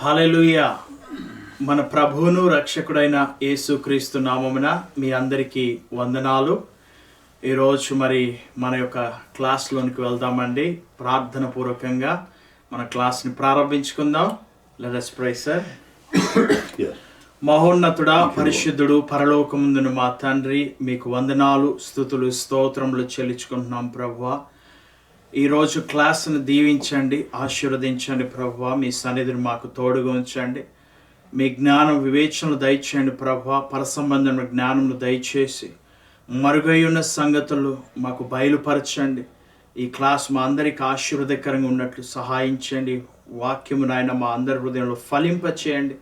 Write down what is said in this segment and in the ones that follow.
హల్లెలూయా. మన ప్రభువును రక్షకుడైన యేసుక్రీస్తు నామమున మీ అందరికీ వందనాలు. ఈరోజు మరి మన యొక్క క్లాస్లోనికి వెళ్దామండి. ప్రార్థన పూర్వకంగా మన క్లాస్ని ప్రారంభించుకుందాం. Let us pray, sir. మహోన్నతుడా, పరిశుద్ధుడు, పరలోకముందున మా తండ్రి, మీకు వందనాలు, స్తుతులు, స్తోత్రములు చెల్లించుకుంటున్నాం ప్రభువా. ఈరోజు క్లాస్ను దీవించండి, ఆశీర్వదించండి ప్రభువా. మీ సన్నిధిని మాకు తోడుగా ఉంచండి. మీ జ్ఞానం వివేచనలు దయచేయండి ప్రభువా. పరసంబంధమైన జ్ఞానమును దయచేసి మరుగై ఉన్న సంగతులు మాకు బయలుపరచండి. ఈ క్లాస్ మా అందరికి ఆశీర్వదకరంగా ఉన్నట్లు సహాయించండి. వాక్యము నాయన మా అందరి హృదయంలో ఫలింపచేయండి.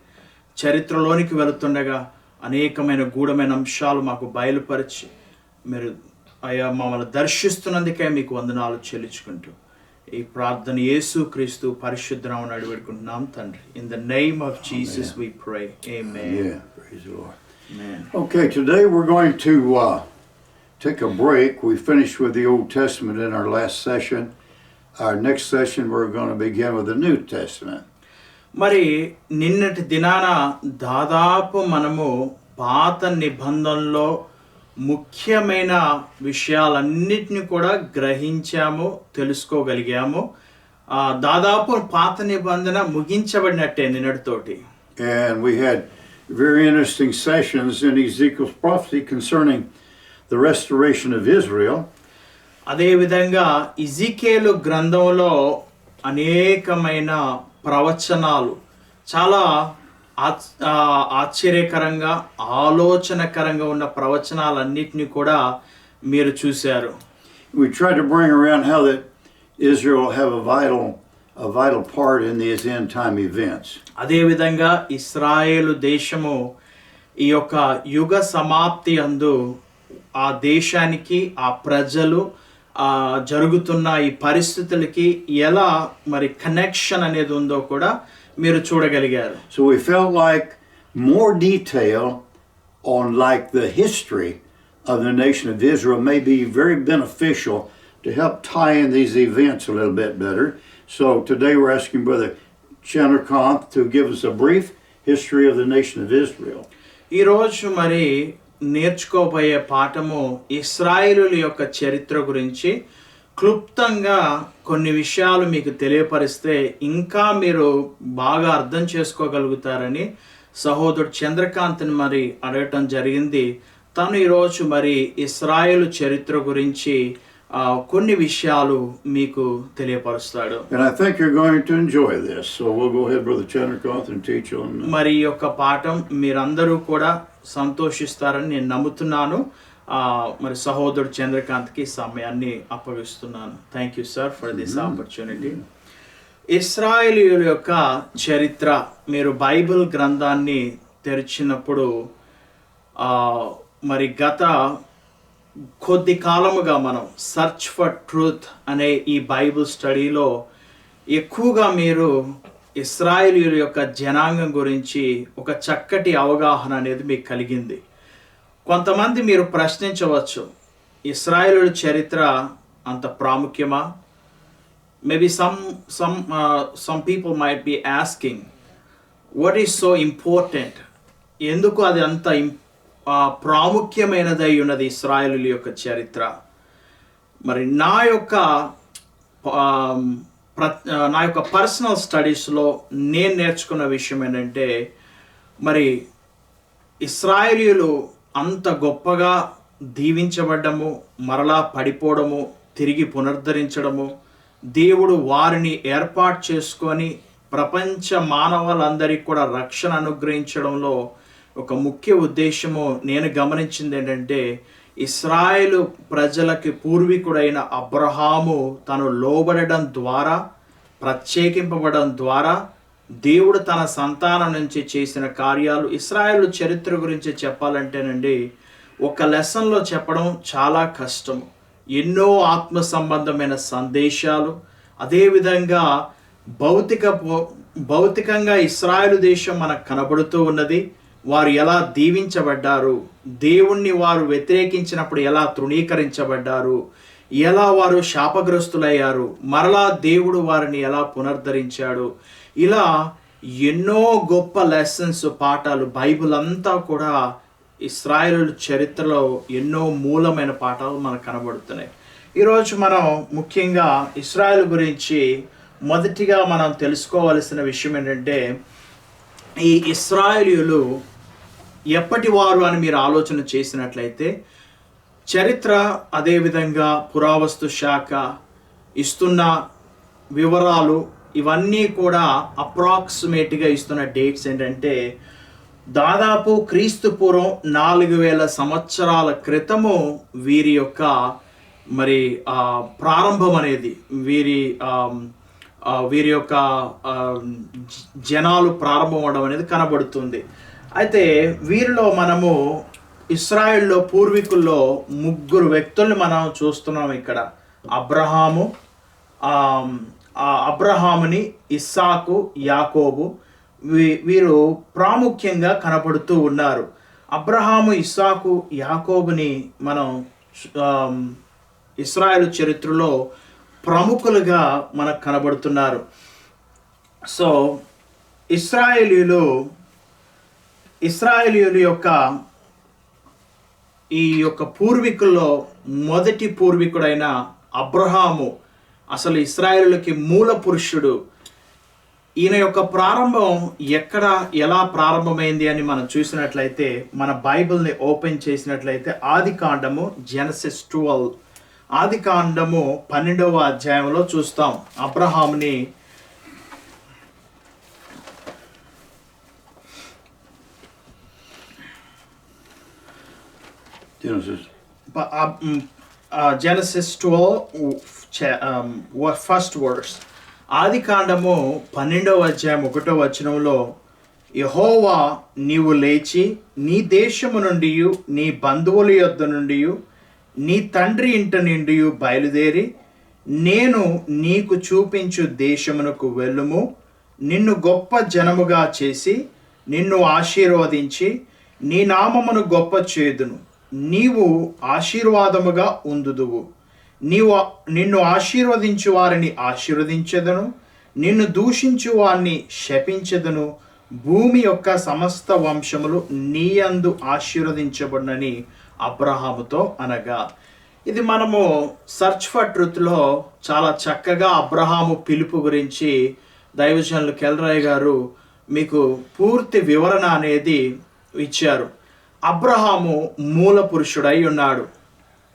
చరిత్రలోనికి వెళుతుండగా అనేకమైన గూఢమైన అంశాలు మాకు బయలుపరిచి మీరు అయ్యా మమ్మల్ని దర్శిస్తున్నందుకే మీకు వందనాలు చెల్లించుకుంటూ ఈ ప్రార్థన యేసుక్రీస్తు పరిశుద్ధ నామమున అడిగిపెట్టుకుంటున్నాం తండ్రి. In the name of Jesus we pray. Amen. Yeah, praise the Lord. Amen. Okay, today we're going to take a break. We finished with the Old Testament in our last session. Our next session we're going to begin with the New Testament. మరి నిన్నటి దినాన దాదాపు మనము పాత నిబంధనలో ముఖ్యమైన విషయాలన్నిటిని కూడా గ్రహించాము, తెలుసుకోగలిగాము. దాదాపు పాత నిబంధన ముగించబడినట్టే నిన్నటితోటి. And we had very interesting sessions in Ezekiel's prophecy concerning the restoration of Israel. అదేవిధంగా ఎజెకియేలు గ్రంథంలో అనేకమైన ప్రవచనాలు చాలా ఆశ్చర్యకరంగా ఆలోచనకరంగా ఉన్న ప్రవచనాలన్నిటిని కూడా మీరు చూశారు. We tried to bring around how that Israel have a vital part in these end time events. అదేవిధంగా ఇశ్రాయేలు దేశము ఈ యొక్క యుగ సమాప్తి అందు ఆ దేశానికి, ఆ ప్రజలు జరుగుతున్న ఈ పరిస్థితులకి ఎలా మరి కనెక్షన్ అనేది ఉందో కూడా మీరు చూడగలిగారు. So we felt like more detail on like the history of the nation of Israel may be very beneficial to help tie in these events a little bit better. So today we're asking Brother Chandrakanth to give us a brief history of the nation of Israel. ఈ రోజు మరి నేర్చుకోబోయే పాఠము ఇశ్రాయేలుల యొక్క చరిత్ర గురించి క్లుప్తంగా కొన్ని విషయాలు మీకు తెలియపరిస్తే ఇంకా మీరు బాగా అర్థం చేసుకోగలుగుతారని సహోదరుడు చంద్రకాంత్ని మరి అడగటం జరిగింది. తను ఈరోజు మరి ఇశ్రాయేలు చరిత్ర గురించి కొన్ని విషయాలు మీకు తెలియపరుస్తాడు. And I think you're going to enjoy this. So we'll go ahead, Brother Chandrakanth, and teach on. మరి ఈ యొక్క పాఠం మీరందరూ కూడా సంతోషిస్తారని నేను నమ్ముతున్నాను. మరి సహోదరుడు చంద్రకాంత్కి సమయాన్ని అప్పగిస్తున్నాను. Thank you sir for this opportunity. ఇశ్రాయేలీయుల యొక్క చరిత్ర మీరు బైబిల్ గ్రంథాన్ని తెరిచినప్పుడు మరి గత కొద్ది కాలముగా మనం సర్చ్ ఫర్ ట్రూత్ అనే ఈ బైబిల్ స్టడీలో ఎక్కువగా మీరు ఇశ్రాయేలీయుల యొక్క జనాంగం గురించి ఒక చక్కటి అవగాహన అనేది మీకు కలిగింది. కొంతమంది మీరు ప్రశ్నించవచ్చు, ఇశ్రాయేలుల చరిత్ర అంత ప్రాముఖ్యమా? Maybe some people might be asking, what is so important? ఎందుకు అది అంత ప్రాముఖ్యమైనదై ఉన్నది ఇశ్రాయేలుల యొక్క చరిత్ర? మరి నా యొక్క పర్సనల్ స్టడీస్లో నేను నేర్చుకున్న విషయం ఏంటంటే, మరి ఇశ్రాయేలీయులు అంత గొప్పగా దీవించబడ్డము, మరలా పడిపోవడము, తిరిగి పునరుద్ధరించడము, దేవుడు వారిని ఏర్పాటు చేసుకొని ప్రపంచ మానవులందరికీ కూడా రక్షణ అనుగ్రహించడంలో ఒక ముఖ్య ఉద్దేశము నేను గమనించింది ఏంటంటే, ఇశ్రాయేలు ప్రజలకి పూర్వీకుడైన అబ్రహాము తను లోబడడం ద్వారా, ప్రత్యేకింపబడడం ద్వారా దేవుడు తన సంతానం నుంచి చేసిన కార్యాలు. ఇశ్రాయేలు చరిత్ర గురించి చెప్పాలంటేనండి ఒక లెసన్లో చెప్పడం చాలా కష్టం. ఎన్నో ఆత్మ సంబంధమైన సందేశాలు, అదేవిధంగా భౌతికంగా ఇశ్రాయేలు దేశం మనకు కనబడుతూ ఉన్నది. వారు ఎలా దీవించబడ్డారు, దేవుణ్ణి వారు వ్యతిరేకించినప్పుడు ఎలా తృణీకరించబడ్డారు, ఎలా వారు శాపగ్రస్తులయ్యారు, మరలా దేవుడు వారిని ఎలా పునరుద్ధరించాడు, ఇలా ఎన్నో గొప్ప లెసన్స్, పాఠాలు, బైబిల్ అంతా కూడా ఇశ్రాయేలు చరిత్రలో ఎన్నో మూలమైన పాఠాలు మనకు కనబడుతున్నాయి. ఈరోజు మనం ముఖ్యంగా ఇశ్రాయేలు గురించి మొదటిగా మనం తెలుసుకోవాల్సిన విషయం ఏంటంటే, ఈ ఇశ్రాయేలీయులు ఎప్పటి వారు అని మీరు ఆలోచన చేసినట్లయితే, చరిత్ర అదేవిధంగా పురావస్తు శాఖ ఇస్తున్న వివరాలు ఇవన్నీ కూడా అప్రాక్సిమేట్గా ఇస్తున్న డేట్స్ ఏంటంటే, దాదాపు క్రీస్తు పూర్వం 4000 సంవత్సరాల క్రితము వీరి యొక్క మరి ప్రారంభం అనేది వీరి యొక్క జనాలు ప్రారంభం అవడం అనేది కనబడుతుంది. అయితే వీరిలో మనము ఇశ్రాయేల్లో పూర్వీకుల్లో 3 వ్యక్తుల్ని మనం చూస్తున్నాం ఇక్కడ. అబ్రహాముని, ఇస్సాకు, యాకోబు వీరు ప్రాముఖ్యంగా కనపడుతూ ఉన్నారు. అబ్రహాము, ఇస్సాకు, యాకోబుని మనం ఇశ్రాయేలు చరిత్రలో ప్రముఖులుగా మనకు కనబడుతున్నారు. సో ఇశ్రాయేలీయుల యొక్క ఈ యొక్క పూర్వీకుల్లో మొదటి పూర్వీకుడైన అబ్రహాము అసలు ఇశ్రాయేలుకి మూల పురుషుడు. ఈయన యొక్క ప్రారంభం ఎలా ప్రారంభమైంది అని మనం చూసినట్లయితే, మన బైబిల్ని ఓపెన్ చేసినట్లయితే ఆదికాండము జెనసిస్ 12, ఆదికాండము 12వ అధ్యాయంలో చూస్తాం. అబ్రహాముని Genesis 12 ఫస్ట్ వర్స్. ఆదికాండము 12వ అధ్యాయం 1వ వచనంలో, యెహోవా నీవు లేచి నీ దేశము నుండి, నీ బంధువుల యొద్ద నుండి, నీ తండ్రి ఇంట నుండి బయలుదేరి నేను నీకు చూపించు దేశమునకు వెళ్ళుము. నిన్ను గొప్ప జనముగా చేసి నిన్ను ఆశీర్వదించి నీ నామమును గొప్ప చేదును. నీవు ఆశీర్వాదముగా ఉందుదువు. నిన్ను ఆశీర్వదించు వారిని ఆశీర్వదించెదను, నిన్ను దూషించు వారిని శపించెదను. భూమి యొక్క సమస్త వంశములు నీయందు ఆశీర్వదించబడునని అబ్రహాముతో అనగా. ఇది మనము సర్చ్ ఫర్ ట్రూత్లో చాలా చక్కగా అబ్రహాము పిలుపు గురించి దైవజనులు కెల్రాయ్ గారు మీకు పూర్తి వివరణ అనేది ఇచ్చారు. అబ్రహాము మూల పురుషుడై ఉన్నాడు.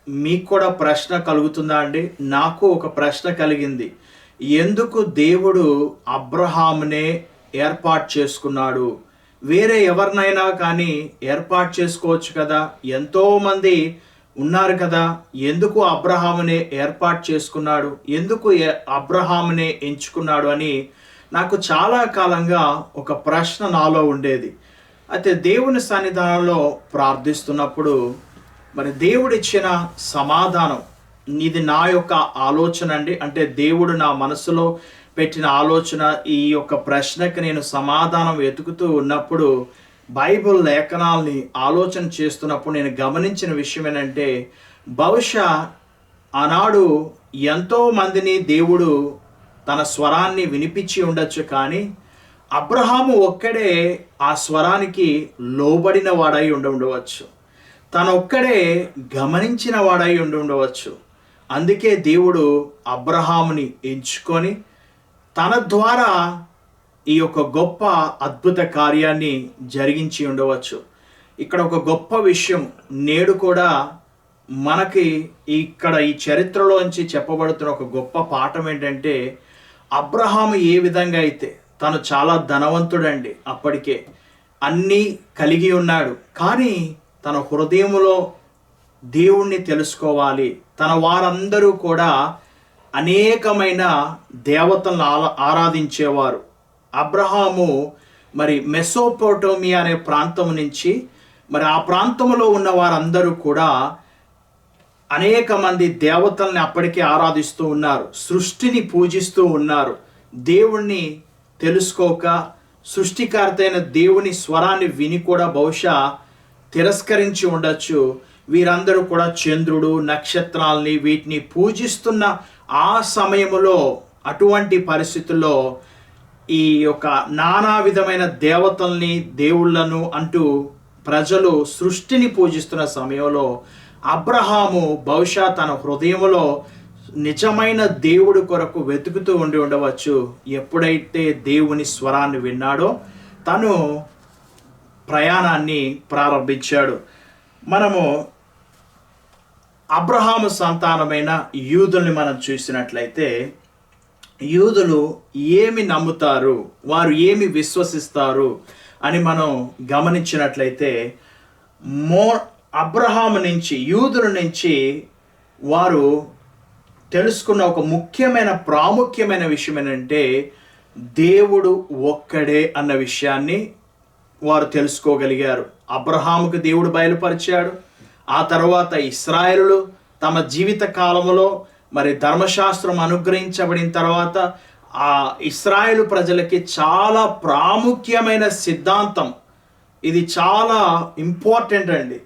మీకు కూడా ప్రశ్న కలుగుతుందా అండి? నాకు ఒక ప్రశ్న కలిగింది. ఎందుకు దేవుడు అబ్రహామునే ఏర్పాటు చేసుకున్నాడు? వేరే ఎవరినైనా కానీ ఏర్పాటు చేసుకోవచ్చు కదా, ఎంతోమంది ఉన్నారు కదా, ఎందుకు అబ్రహామునే ఏర్పాటు చేసుకున్నాడు, ఎందుకు అబ్రహామునే ఎంచుకున్నాడు అని నాకు చాలా కాలంగా ఒక ప్రశ్న నాలో ఉండేది. అయితే దేవుని సన్నిధానంలో ప్రార్థిస్తున్నప్పుడు మరి దేవుడిచ్చిన సమాధానం, ఇది నా యొక్క ఆలోచన అండి, అంటే దేవుడు నా మనసులో పెట్టిన ఆలోచన. ఈ యొక్క ప్రశ్నకి నేను సమాధానం వెతుకుతూ ఉన్నప్పుడు, బైబిల్ లేఖనాల్ని ఆలోచన చేస్తున్నప్పుడు నేను గమనించిన విషయం ఏంటంటే, బహుశా ఆనాడు ఎంతో మందిని దేవుడు తన స్వరాన్ని వినిపించి ఉండొచ్చు, కానీ అబ్రహాము ఒక్కడే ఆ స్వరానికి లోబడిన వాడై ఉండవచ్చు, తనొక్కడే గమనించిన వాడై ఉండవచ్చు. అందుకే దేవుడు అబ్రహాముని ఎంచుకొని తన ద్వారా ఈ యొక్క గొప్ప అద్భుత కార్యాన్ని జరిగించి ఉండవచ్చు. ఇక్కడ ఒక గొప్ప విషయం నేడు కూడా మనకి ఇక్కడ ఈ చరిత్రలోంచి చెప్పబడుతున్న ఒక గొప్ప పాఠం ఏంటంటే, అబ్రహాము ఏ విధంగా అయితే తను చాలా ధనవంతుడండి, అప్పటికే అన్నీ కలిగి ఉన్నాడు, కానీ తన హృదయములో దేవుణ్ణి తెలుసుకోవాలి. తన వారందరూ కూడా అనేకమైన దేవతలను ఆరాధించేవారు. అబ్రహాము మరి మెసోపోటోమియా అనే ప్రాంతం నుంచి, మరి ఆ ప్రాంతంలో ఉన్న వారందరూ కూడా అనేక మంది దేవతల్ని అప్పటికే ఆరాధిస్తూ ఉన్నారు, సృష్టిని పూజిస్తూ ఉన్నారు. దేవుణ్ణి తెలుసుకోక సృష్టికర్త అయిన దేవుని స్వరాన్ని విని కూడా బహుశా తిరస్కరించి ఉండొచ్చు. వీరందరూ కూడా చంద్రుడు, నక్షత్రాల్ని, వీటిని పూజిస్తున్న ఆ సమయంలో, అటువంటి పరిస్థితుల్లో ఈ యొక్క నానా విధమైన దేవతల్ని దేవుళ్ళను అంటూ ప్రజలు సృష్టిని పూజిస్తున్న సమయంలో అబ్రహాము బహుశా తన హృదయంలో నిజమైన దేవుడి కొరకు వెతుకుతూ ఉండి ఉండవచ్చు. ఎప్పుడైతే దేవుని స్వరాన్ని విన్నాడో తను ప్రయాణాన్ని ప్రారంభించాడు. మనము అబ్రహాము సంతానమైన యూదుల్ని మనం చూసినట్లయితే యూదులు ఏమి నమ్ముతారు, వారు ఏమి విశ్వసిస్తారు అని మనం గమనించినట్లయితే అబ్రహాము నుంచి యూదుల నుంచి వారు తెలుసుకున్న ఒక ప్రాముఖ్యమైన విషయం ఏంటంటే దేవుడు ఒక్కడే అన్న విషయాన్ని వారు తెలుసుకోగలిగారు. అబ్రహాముకు దేవుడు బయలుపరిచాడు. ఆ తర్వాత ఇశ్రాయేలులు తమ జీవిత కాలంలో మరి ధర్మశాస్త్రం అనుగ్రహించబడిన తర్వాత ఆ ఇశ్రాయేలు ప్రజలకి చాలా ప్రాముఖ్యమైన సిద్ధాంతం, ఇది చాలా ఇంపార్టెంట్ అండి.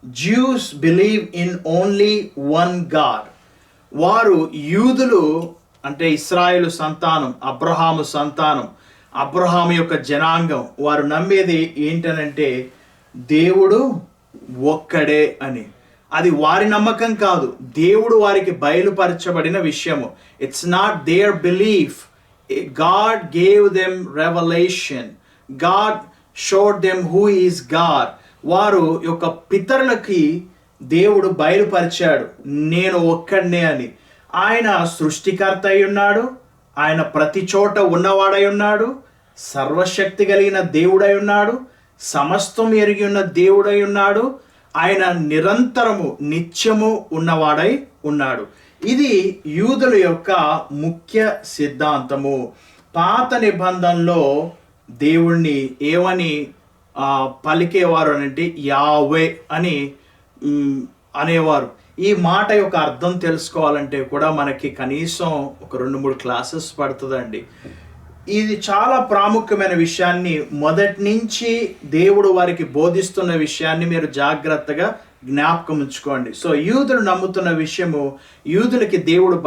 Juice believe in only one God. వారు యూదులు అంటే ఇశ్రాయేలు సంతానం, అబ్రహాము సంతానం, అబ్రహాము యొక్క జనాంగం, వారు నమ్మేది ఏంటనంటే దేవుడు ఒక్కడే అని. అది వారి నమ్మకం కాదు, దేవుడు వారికి బయలుపరచబడిన విషయము. It's not there belief. God gave them revolution. God showed them who is God. వారు యొక్క పితరులకి దేవుడు బయలుపరిచాడు నేను ఒక్కడనే అని. ఆయన సృష్టికర్త అయి ఉన్నాడు, ఆయన ప్రతి చోట ఉన్నవాడై ఉన్నాడు, సర్వశక్తి కలిగిన దేవుడై ఉన్నాడు, సమస్తం ఎరిగి ఉన్న దేవుడై ఉన్నాడు, ఆయన నిరంతరము నిత్యము ఉన్నవాడై ఉన్నాడు. ఇది యూదుల యొక్క ముఖ్య సిద్ధాంతము. పాత నిబంధనలో దేవుణ్ణి ఏమని పలికేవారు అంటే యావే అని అనేవారు. ఈ మాట యొక్క అర్థం తెలుసుకోవాలంటే కూడా మనకి కనీసం ఒక 2-3 క్లాసెస్ పడుతుందండి. ఇది చాలా ప్రాముఖ్యమైన విషయాన్ని మొదటి నుంచి దేవుడు వారికి బోధిస్తున్న విషయాన్ని మీరు జాగ్రత్తగా జ్ఞాపకం ఉంచుకోండి. సో యూదులు నమ్ముతున్న విషయము, యూదులకి దేవుడు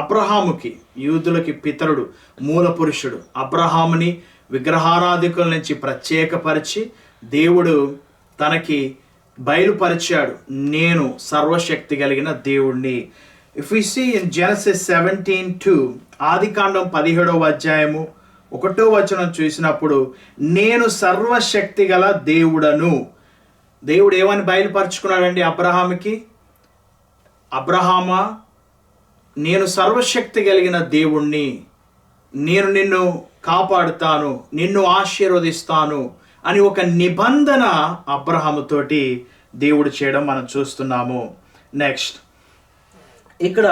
అబ్రహాముకి, యూదులకి పితరుడు, మూల పురుషుడు అబ్రహాముని విగ్రహారాధికుల నుంచి ప్రత్యేకపరిచి దేవుడు తనకి బయలుపరిచాడు, నేను సర్వశక్తి కలిగిన దేవుణ్ణి. If we see in Genesis 17:2, ఆదికాండం 17వ అధ్యాయము 1వ వచనం చూసినప్పుడు నేను సర్వశక్తి గల దేవుడను. దేవుడు ఏమని బయలుపరుచుకున్నాడండి అబ్రహాముకి? అబ్రహామా, నేను సర్వశక్తి కలిగిన దేవుణ్ణి, నేను నిన్ను కాపాడుతాను, నిన్ను ఆశీర్వదిస్తాను అని ఒక నిబంధన అబ్రహాముతోటి దేవుడు చేయడం మనం చూస్తున్నాము. నెక్స్ట్, ఇక్కడ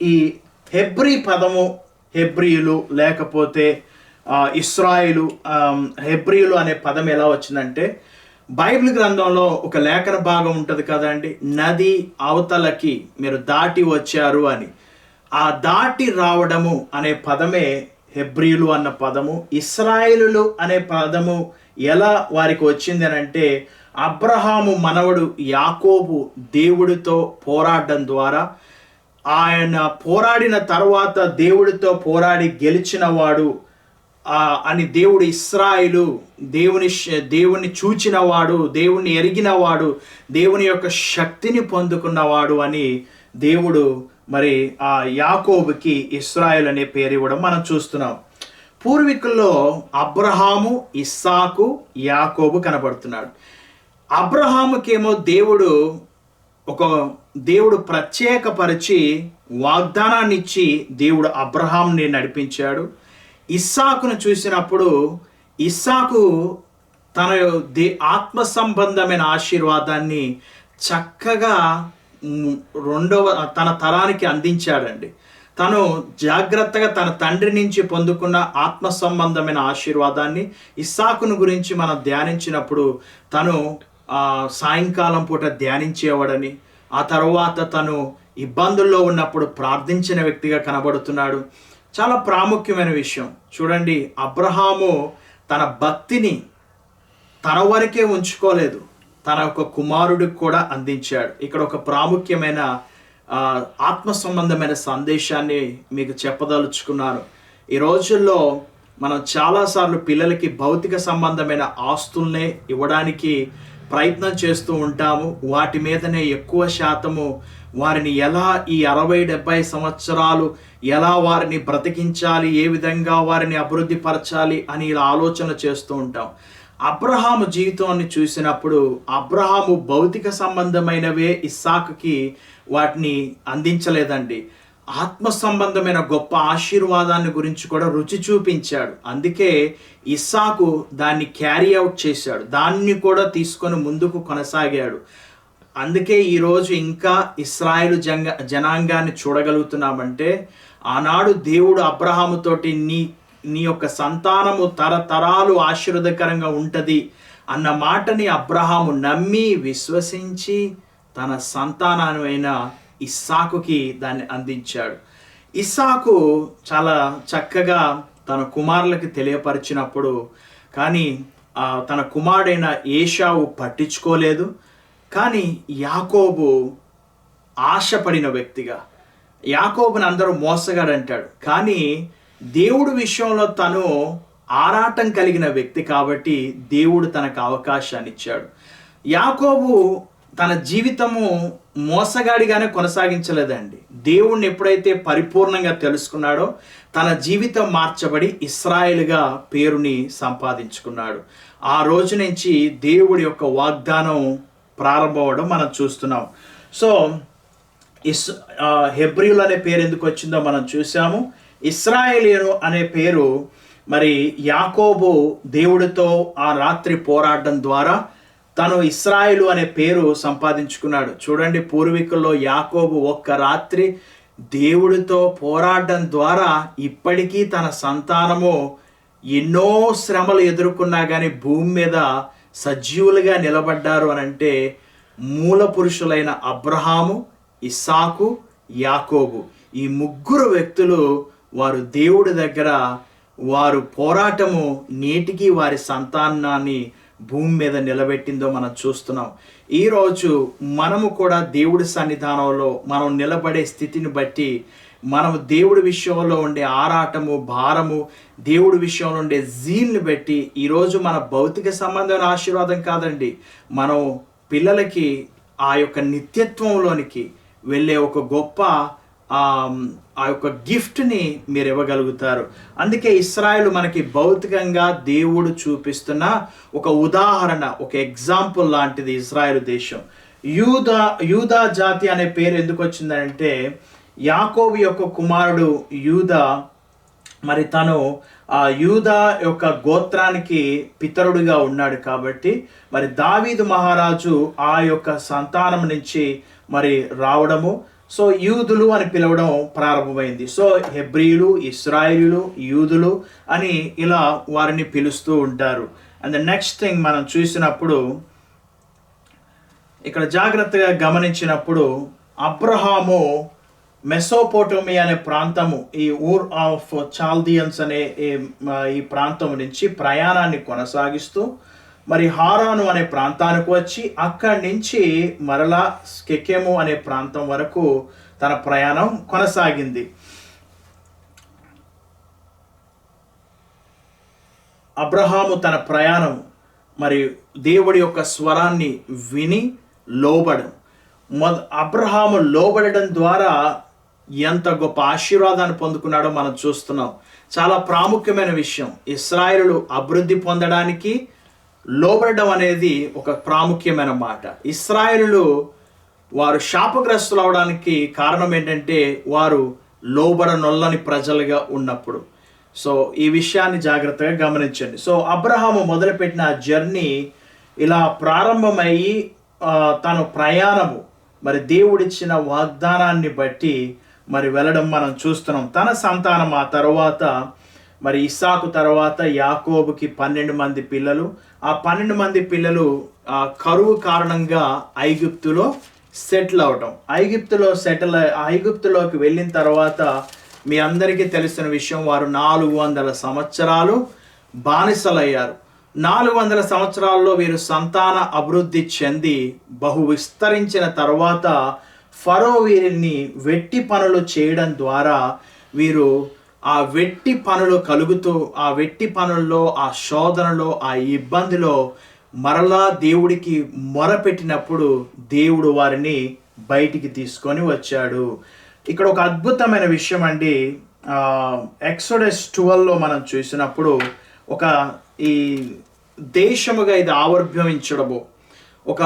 ఈ హెబ్రీ పదము, హెబ్రీయులు లేకపోతే ఇస్రాయిలు, హెబ్రీయులు అనే పదం ఎలా వచ్చిందంటే బైబిల్ గ్రంథంలో ఒక లేఖన భాగం ఉంటుంది కదండి, నది అవతలకి మీరు దాటి వచ్చారు అని. ఆ దాటి రావడము అనే పదమే హెబ్రీయులు అన్న పదము. ఇశ్రాయేలులు అనే పదము ఎలా వారికి వచ్చింది అని అంటే అబ్రహాము మనవడు యాకోబు దేవుడితో పోరాడడం ద్వారా, ఆయన పోరాడిన తర్వాత దేవుడితో పోరాడి గెలిచిన వాడు అని దేవుడు ఇశ్రాయేలు, దేవుని చూచినవాడు, దేవుని ఎరిగినవాడు, దేవుని యొక్క శక్తిని పొందుకున్నవాడు అని దేవుడు మరి ఆ యాకోబుకి ఇశ్రాయేల్ అనే పేరు ఇవ్వడం మనం చూస్తున్నాం. పూర్వీకుల్లో అబ్రహాము, ఇస్సాకు, యాకోబు కనబడుతున్నాడు. అబ్రహాముకేమో దేవుడు ప్రత్యేకపరిచి వాగ్దానాన్ని ఇచ్చి దేవుడు అబ్రహాంని నడిపించాడు. ఇస్సాకును చూసినప్పుడు ఇస్సాకు తన ఆత్మ సంబంధమైన ఆశీర్వాదాన్ని చక్కగా తన తరానికి అందించాడండి. తను జాగ్రత్తగా తన తండ్రి నుంచి పొందుకున్న ఆత్మ సంబంధమైన ఆశీర్వాదాన్ని ఇస్సాకును గురించి మనం ధ్యానించినప్పుడు తను సాయంకాలం పూట ధ్యానించేవాడని, ఆ తర్వాత తను ఇబ్బందుల్లో ఉన్నప్పుడు ప్రార్థించిన వ్యక్తిగా కనబడుతున్నాడు. చాలా ప్రాముఖ్యమైన విషయం చూడండి, అబ్రహాము తన భక్తిని తన వరకే ఉంచుకోలేదు, తన యొక్క కుమారుడికి కూడా అందించాడు. ఇక్కడ ఒక ప్రాముఖ్యమైన ఆత్మ సంబంధమైన సందేశాన్ని మీకు చెప్పదలుచుకున్నాను. ఈ రోజుల్లో మనం చాలాసార్లు పిల్లలకి భౌతిక సంబంధమైన ఆస్తుల్నే ఇవ్వడానికి ప్రయత్నం చేస్తూ ఉంటాము. వాటి మీదనే ఎక్కువ శాతము వారిని ఎలా ఈ 60-70 సంవత్సరాలు ఎలా వారిని బ్రతికించాలి, ఏ విధంగా వారిని అభివృద్ధి పరచాలి అని ఇలా ఆలోచన చేస్తూ ఉంటాం. అబ్రహాము జీవితాన్ని చూసినప్పుడు అబ్రహాము భౌతిక సంబంధమైనవే ఇస్సాకుకి వాటిని అందించలేదండి. ఆత్మ సంబంధమైన గొప్ప ఆశీర్వాదాన్ని గురించి కూడా రుచి చూపించాడు. అందుకే ఇస్సాకు దాన్ని క్యారీ అవుట్ చేశాడు, దాన్ని కూడా తీసుకొని ముందుకు కొనసాగాడు. అందుకే ఈరోజు ఇంకా ఇశ్రాయేలు జనాంగాన్ని చూడగలుగుతున్నామంటే ఆనాడు దేవుడు అబ్రహాముతోటి నీ యొక్క సంతానము తరతరాలు ఆశీర్వాదకరంగా ఉంటుంది అన్న మాటని అబ్రహాము నమ్మి విశ్వసించి తన సంతానమైన ఇస్సాకుకి దాన్ని అందించాడు. ఇస్సాకు చాలా చక్కగా తన కుమారులకి తెలియపరిచినప్పుడు కానీ తన కుమారుడైన ఏశావు పట్టించుకోలేదు. కానీ యాకోబు ఆశపడిన వ్యక్తిగా, యాకోబుని అందరూ మోసగాడు అంటాడు, కానీ దేవుడి విషయంలో తను ఆరాటం కలిగిన వ్యక్తి కాబట్టి దేవుడు తనకు అవకాశాన్ని ఇచ్చాడు. యాకోబు తన జీవితము మోసగాడిగానే కొనసాగించలేదండి. దేవుణ్ణి ఎప్పుడైతే పరిపూర్ణంగా తెలుసుకున్నాడో తన జీవితం మార్చబడి ఇశ్రాయేలుగా పేరుని సంపాదించుకున్నాడు. ఆ రోజు నుంచి దేవుడి యొక్క వాగ్దానం ప్రారంభమవడం మనం చూస్తున్నాం. సో హెబ్రీయులు అనే పేరు ఎందుకు వచ్చిందో మనం చూసాము. ఇశ్రాయేలీయులు అనే పేరు మరి యాకోబు దేవుడితో ఆ రాత్రి పోరాడడం ద్వారా తను ఇశ్రాయేలు అనే పేరు సంపాదించుకున్నాడు. చూడండి, పూర్వీకుల్లో యాకోబు ఒక్క రాత్రి దేవుడితో పోరాడడం ద్వారా ఇప్పటికీ తన సంతానము ఎన్నో శ్రమలు ఎదుర్కొన్నా కానీ భూమి మీద సజీవులుగా నిలబడ్డారు అని అంటే మూల పురుషులైన అబ్రహాము, ఇస్సాకు, యాకోబు ఈ ముగ్గురు వ్యక్తులు వారు దేవుడి దగ్గర వారు పోరాటము నేటికి వారి సంతానాన్ని భూమి మీద నిలబెట్టిందో మనం చూస్తున్నాం. ఈరోజు మనము కూడా దేవుడి సన్నిధానంలో మనం నిలబడే స్థితిని బట్టి మనము దేవుడి విషయంలో ఉండే ఆరాటము, భారము, దేవుడి విషయంలో ఉండే జీల్ని బట్టి ఈరోజు మన భౌతిక సంబంధమైన ఆశీర్వాదం కాదండి, మనం పిల్లలకి ఆ యొక్క నిత్యత్వంలోనికి వెళ్ళే ఒక గొప్ప ఆ యొక్క గిఫ్ట్ని మీరు ఇవ్వగలుగుతారు. అందుకే ఇశ్రాయేలు మనకి భౌతికంగా దేవుడు చూపిస్తున్న ఒక ఉదాహరణ, ఒక ఎగ్జాంపుల్ లాంటిది ఇశ్రాయేలు దేశం. యూదా జాతి అనే పేరు ఎందుకు వచ్చిందంటే యాకోబు యొక్క కుమారుడు యూదా, మరి తను ఆ యూదా యొక్క గోత్రానికి పితరుడిగా ఉన్నాడు కాబట్టి మరి దావీదు మహారాజు ఆ యొక్క సంతానం నుంచి మరి రావడము, సో యూదులు అని పిలవడం ప్రారంభమైంది. సో హెబ్రీయులు, ఇశ్రాయేలీయులు, యూదులు అని ఇలా వారిని పిలుస్తూ ఉంటారు. అండ్ ద నెక్స్ట్ థింగ్ మనం చూసినప్పుడు ఇక్కడ జాగ్రత్తగా గమనించినప్పుడు అబ్రహాము మెసోపోటోమియా అనే ప్రాంతము, ఈ ఊర్ ఆఫ్ చాల్దియన్స్ అనే ఈ ప్రాంతం నుంచి ప్రయాణాన్ని కొనసాగిస్తూ మరి హారాను అనే ప్రాంతానికి వచ్చి అక్కడి నుంచి మరలా కెకెము అనే ప్రాంతం వరకు తన ప్రయాణం కొనసాగింది. అబ్రహాము తన ప్రయాణం మరి దేవుడి యొక్క స్వరాన్ని విని లోబడం, అబ్రహాము లోబడడం ద్వారా ఎంత గొప్ప ఆశీర్వాదాన్ని పొందుకున్నాడో మనం చూస్తున్నాం. చాలా ప్రాముఖ్యమైన విషయం. ఇశ్రాయేలు అభివృద్ధి పొందడానికి లోబడడం అనేది ఒక ప్రాముఖ్యమైన మాట. ఇశ్రాయేలు వారు శాపగ్రస్తులు అవడానికి కారణం ఏంటంటే వారు లోబడనొల్లని ప్రజలుగా ఉన్నప్పుడు. సో ఈ విషయాన్ని జాగ్రత్తగా గమనించండి. సో అబ్రహాము మొదలుపెట్టిన జర్నీ ఇలా ప్రారంభమయ్యి తన ప్రయాణము మరి దేవుడిచ్చిన వాగ్దానాన్ని బట్టి మరి వెళ్ళడం మనం చూస్తున్నాం. తన సంతానం ఆ తర్వాత మరి ఇస్సాకు తర్వాత యాకోబుకి 12 మంది పిల్లలు. ఆ 12 మంది పిల్లలు కరువు కారణంగా ఐగుప్తులో సెటిల్ అవటం. ఐగుప్తులోకి వెళ్ళిన తర్వాత మీ అందరికీ తెలిసిన విషయం, వారు 400 సంవత్సరాలు బానిసలయ్యారు. 400 సంవత్సరాల్లో వీరు సంతాన అభివృద్ధి చెంది బహు విస్తరించిన తర్వాత ఫరో వీరిని వెట్టి పనులు చేయడం ద్వారా వీరు ఆ వెట్టి పనులు కలుగుతూ ఆ వెట్టి పనుల్లో, ఆ శోధనలో, ఆ ఇబ్బందిలో మరలా దేవుడికి మొరపెట్టినప్పుడు దేవుడు వారిని బయటికి తీసుకొని వచ్చాడు. ఇక్కడ ఒక అద్భుతమైన విషయం అండి. ఎక్సోడస్ 12లో మనం చూసినప్పుడు ఒక ఈ దేశముగా ఇది ఆవిర్భవించడము, ఒక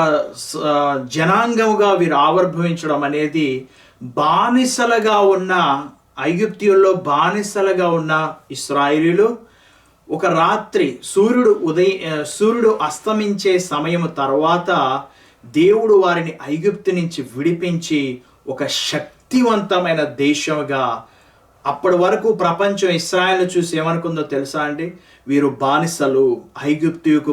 జనాంగముగా వీరు ఆవిర్భవించడం అనేది బానిసలుగా ఉన్న ఐగుప్తీయుల్లో బానిసలుగా ఉన్న ఇశ్రాయేలీయులు ఒక రాత్రి సూర్యుడు అస్తమించే సమయం తర్వాత దేవుడు వారిని ఐగుప్తు నుంచి విడిపించి ఒక శక్తివంతమైన దేశంగా, అప్పటి వరకు ప్రపంచం ఇశ్రాయేలు చూసి ఏమనుకుందో తెలుసా అండి? వీరు బానిసలు, ఐగుప్తీయుకు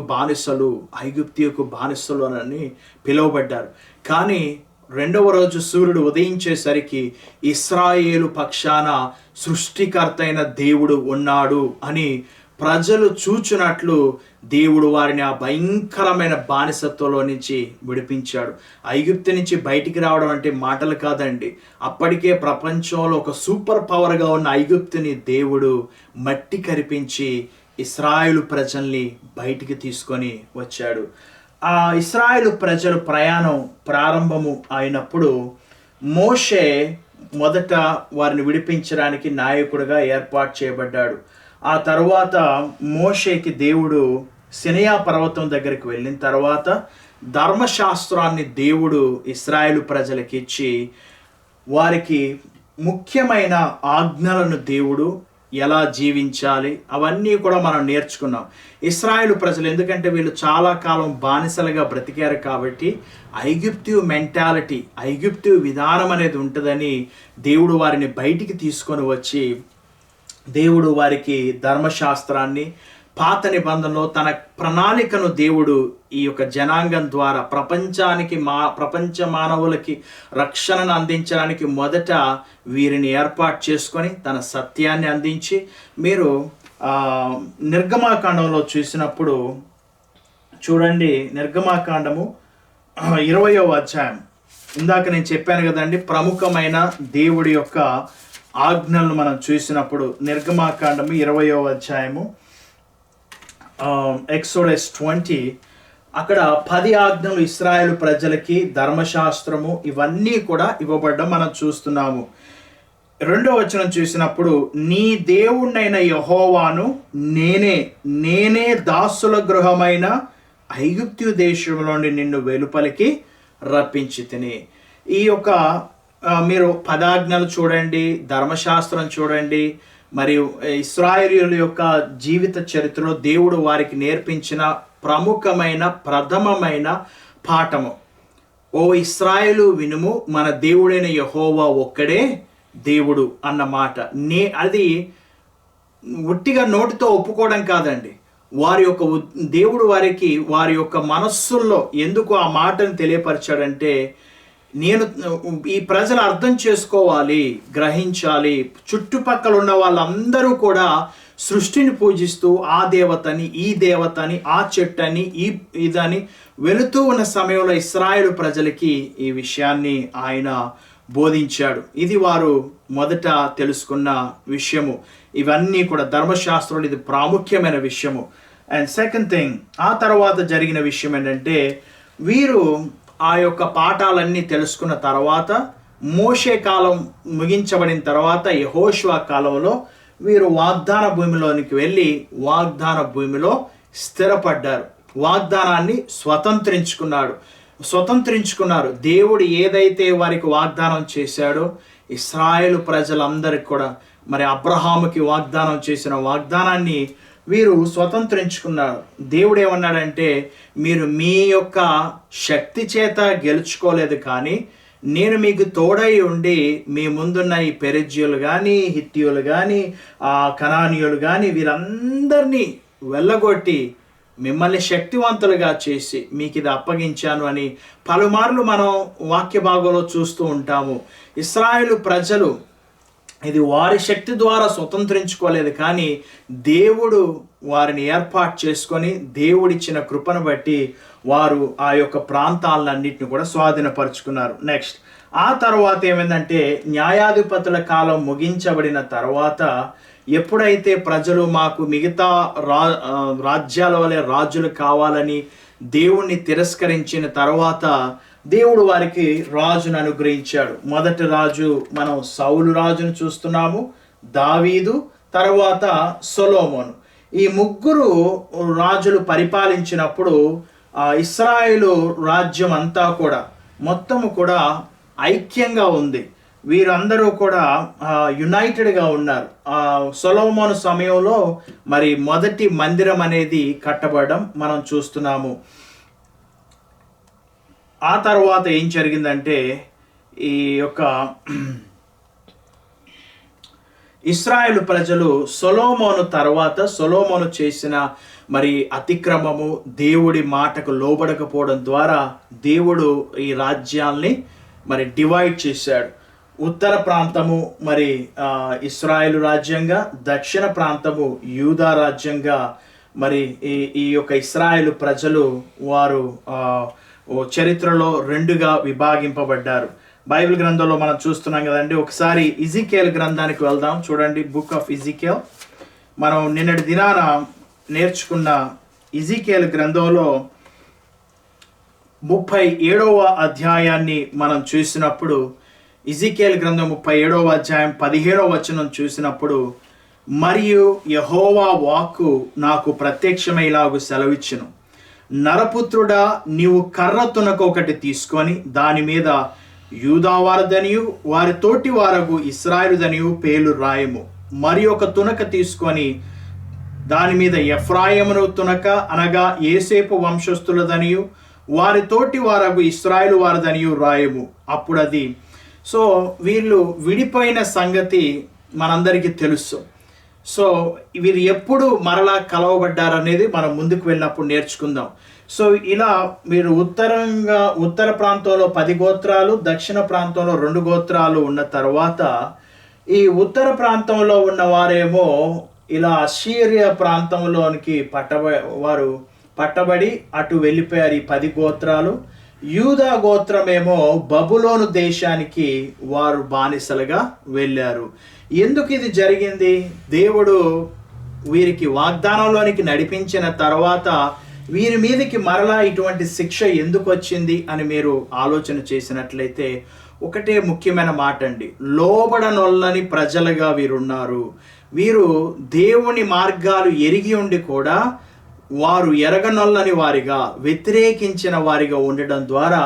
బానిసలు అని పిలువబడ్డారు. కానీ రెండవ రోజు సూర్యుడు ఉదయించేసరికి ఇశ్రాయేలు పక్షాన సృష్టికర్త అయిన దేవుడు ఉన్నాడు అని ప్రజలు చూచునట్లు దేవుడు వారిని ఆ భయంకరమైన బానిసత్వంలో నుంచి విడిపించాడు. ఐగుప్తు నుంచి బయటికి రావడం అంటే మాటలు కాదండి. అప్పటికే ప్రపంచంలో ఒక సూపర్ పవర్గా ఉన్న ఐగుప్తుని దేవుడు మట్టి కరిపించి ఇశ్రాయేలు ప్రజల్ని బయటికి తీసుకొని వచ్చాడు. ఆ ఇశ్రాయేలు ప్రజలు ప్రయాణం ప్రారంభము అయినప్పుడు మోషే మొదట వారిని విడిపించడానికి నాయకుడిగా ఏర్పాటు చేయబడ్డాడు. ఆ తర్వాత మోషేకి దేవుడు సినయా పర్వతం దగ్గరికి వెళ్ళిన తర్వాత ధర్మశాస్త్రాన్ని దేవుడు ఇశ్రాయేలు ప్రజలకు ఇచ్చి వారికి ముఖ్యమైన ఆజ్ఞలను దేవుడు ఎలా జీవించాలి అవన్నీ కూడా మనం నేర్చుకున్నాం. ఇశ్రాయేలు ప్రజలు ఎందుకంటే వీళ్ళు చాలా కాలం బానిసలుగా బ్రతికారు కాబట్టి ఐగుప్తు మెంటాలిటీ, ఐగుప్తు విధానం అనేది ఉంటుందని దేవుడు వారిని బయటికి తీసుకొని వచ్చి దేవుడు వారికి ధర్మశాస్త్రాన్ని, పాత నిబంధనలో తన ప్రణాళికను దేవుడు ఈ యొక్క జనాంగం ద్వారా ప్రపంచ మానవులకి రక్షణను అందించడానికి మొదట వీరిని ఏర్పాటు చేసుకొని తన సత్యాన్ని అందించి, మీరు నిర్గమాకాండంలో చూసినప్పుడు చూడండి, నిర్గమాకాండము 20వ అధ్యాయం, ఇందాక నేను చెప్పాను కదండి ప్రముఖమైన దేవుడి యొక్క ఆజ్ఞలను మనం చూసినప్పుడు నిర్గమాకాండము 20వ అధ్యాయము ఎక్సోడస్ 20 అక్కడ 10 ఆజ్ఞలు ఇశ్రాయేలు ప్రజలకి, ధర్మశాస్త్రము ఇవన్నీ కూడా ఇవ్వబడ్డం మనం చూస్తున్నాము. 2వ వచనం చూసినప్పుడు నీ దేవుణ్ణైన యెహోవాను నేనే దాసుల గృహమైన ఐగుప్తు దేశంలో నుండి నిన్ను వెలుపలికి రప్పించి తిని. ఈ యొక్క మీరు 10 ఆజ్ఞలు చూడండి, ధర్మశాస్త్రం చూడండి, మరియు ఇశ్రాయేలీయుల యొక్క జీవిత చరిత్రలో దేవుడు వారికి నేర్పించిన ప్రథమమైన పాఠము. ఓ ఇశ్రాయేలు వినుము, మన దేవుడైన యెహోవా ఒక్కడే దేవుడు అన్న మాట. అది ఉట్టిగా నోటితో ఒప్పుకోవడం కాదండి. దేవుడు వారి యొక్క మనస్సుల్లో ఎందుకు ఆ మాటను తెలియపరిచాడంటే, ఈ ప్రజలు అర్థం చేసుకోవాలి, గ్రహించాలి. చుట్టుపక్కల ఉన్న వాళ్ళందరూ కూడా సృష్టిని పూజిస్తూ ఆ దేవతని, ఈ దేవతని, ఆ చెట్టని, ఇదని వెళుతూ ఉన్న సమయంలో ఇశ్రాయేలు ప్రజలకి ఈ విషయాన్ని ఆయన బోధించాడు. ఇది వారు మొదట తెలుసుకున్న విషయము. ఇవన్నీ కూడా ధర్మశాస్త్రంలో ఇది ప్రాముఖ్యమైన విషయము. అండ్ సెకండ్ థింగ్, ఆ తర్వాత జరిగిన విషయం ఏంటంటే, వీరు ఆ యొక్క పాఠాలన్నీ తెలుసుకున్న తర్వాత మోషే కాలం ముగించబడిన తర్వాత యెహోషువ కాలంలో వీరు వాగ్దాన భూమిలోనికి వెళ్ళి వాగ్దాన భూమిలో స్థిరపడ్డారు. వాగ్దానాన్ని స్వతంత్రించుకున్నారు. దేవుడు ఏదైతే వారికి వాగ్దానం చేశాడో ఇశ్రాయేలు ప్రజలందరికీ కూడా, మరి అబ్రహాముకి వాగ్దానం చేసిన వాగ్దానాన్ని వీరు స్వతంత్రించుకున్నారు. దేవుడు ఏమన్నాడంటే, మీరు మీ యొక్క శక్తి చేత గెలుచుకోలేదు, కానీ నేను మీకు తోడై ఉండి మీ ముందున్న ఈ పెరిజ్యులు కానీ, హిత్యులు కానీ, కనానీయులు కానీ వీరందరినీ వెళ్ళగొట్టి మిమ్మల్ని శక్తివంతులుగా చేసి మీకు ఇది అప్పగించాను అని పలుమార్లు మనం వాక్య భాగంలో చూస్తూ ఉంటాము. ఇశ్రాయేలు ప్రజలు ఇది వారి శక్తి ద్వారా స్వతంత్రించుకోలేదు, కానీ దేవుడు వారిని ఏర్పాటు చేసుకొని దేవుడిచ్చిన కృపను బట్టి వారు ఆ యొక్క ప్రాంతాలన్నింటిని కూడా స్వాధీనపరుచుకున్నారు. నెక్స్ట్, ఆ తర్వాత ఏమైందంటే, న్యాయాధిపతుల కాలం ముగించబడిన తర్వాత ఎప్పుడైతే ప్రజలు మాకు మిగతా రాజ్యాల వలె రాజులు కావాలని దేవుణ్ణి తిరస్కరించిన తర్వాత దేవుడు వారికి రాజును అనుగ్రహించాడు. మొదటి రాజు మనం సౌలు రాజును చూస్తున్నాము, దావీదు, తర్వాత సొలొమోను. ఈ ముగ్గురు రాజులు పరిపాలించినప్పుడు ఇశ్రాయేలు రాజ్యం అంతా కూడా మొత్తము కూడా ఐక్యంగా ఉంది. వీరందరూ కూడా యునైటెడ్గా ఉన్నారు. సొలొమోను సమయంలో మరి మొదటి మందిరం అనేది కట్టబడడం మనం చూస్తున్నాము. ఆ తర్వాత ఏం జరిగిందంటే ఈ యొక్క ఇశ్రాయేలు ప్రజలు సొలొమోను తర్వాత సొలొమోను చేసిన మరి అతిక్రమము, దేవుడి మాటకు లోబడకపోవడం ద్వారా దేవుడు ఈ రాజ్యాల్ని మరి డివైడ్ చేశాడు. ఉత్తర ప్రాంతము మరి ఇశ్రాయేలు రాజ్యంగా, దక్షిణ ప్రాంతము యూదా రాజ్యంగా మరి ఈ యొక్క ఇశ్రాయేలు ప్రజలు వారు చరిత్రలో రెండుగా విభాగింపబడ్డారు. బైబిల్ గ్రంథంలో మనం చూస్తున్నాం కదండి. ఒకసారి ఎజెకియెల్ గ్రంథానికి వెళ్దాం. చూడండి, బుక్ ఆఫ్ ఎజెకియెల్. మనం నిన్నటి దినాన నేర్చుకున్న ఎజెకియెల్ గ్రంథంలో 37వ అధ్యాయాన్ని మనం చూసినప్పుడు, ఎజెకియెల్ గ్రంథం 37వ అధ్యాయం 17వ వచనం చూసినప్పుడు, మరియు యెహోవా వాక్కు నాకు ప్రత్యక్షమైలాగు సెలవిచ్చును, నరపుత్రుడా, నీవు కర్ర తునక ఒకటి తీసుకొని దాని మీద యూదావారదనియు వారి తోటి వారగు ఇశ్రాయేలుదనియు పేర్లు రాయము. మరి ఒక తునక తీసుకొని దాని మీద ఎఫ్రాయిమును తునక అనగా యోసేపు వంశస్థులదనియు వారి తోటి వారగు ఇశ్రాయేలు వారదనియు రాయము. అప్పుడు అది వీళ్ళు విడిపోయిన సంగతి మనందరికీ తెలుసు. వీరు ఎప్పుడు మరలా కలవబడ్డారనేది మనం ముందుకు వెళ్ళినప్పుడు నేర్చుకుందాం. ఇలా మీరు ఉత్తర ప్రాంతంలో 10 గోత్రాలు, దక్షిణ ప్రాంతంలో 2 గోత్రాలు ఉన్న తర్వాత ఈ ఉత్తర ప్రాంతంలో ఉన్న వారేమో ఇలా అషీరియా ప్రాంతంలోనికి వారు పట్టబడి అటు వెళ్ళిపోయారు ఈ 10 గోత్రాలు. యూదా గోత్రమేమో బబులోను దేశానికి వారు బానిసలుగా వెళ్ళారు. ఎందుకు ఇది జరిగింది? దేవుడు వీరికి వాగ్దానంలోనికి నడిపించిన తర్వాత వీరి మీదకి మరలా ఇటువంటి శిక్ష ఎందుకు వచ్చింది అని మీరు ఆలోచన చేసినట్లయితే ఒకటే ముఖ్యమైన మాట అండి, లోబడనొల్లని ప్రజలుగా వీరున్నారు. వీరు దేవుని మార్గాలు ఎరిగి ఉండి కూడా వారు ఎరగనొల్లని వారిగా, వ్యతిరేకించిన వారిగా ఉండడం ద్వారా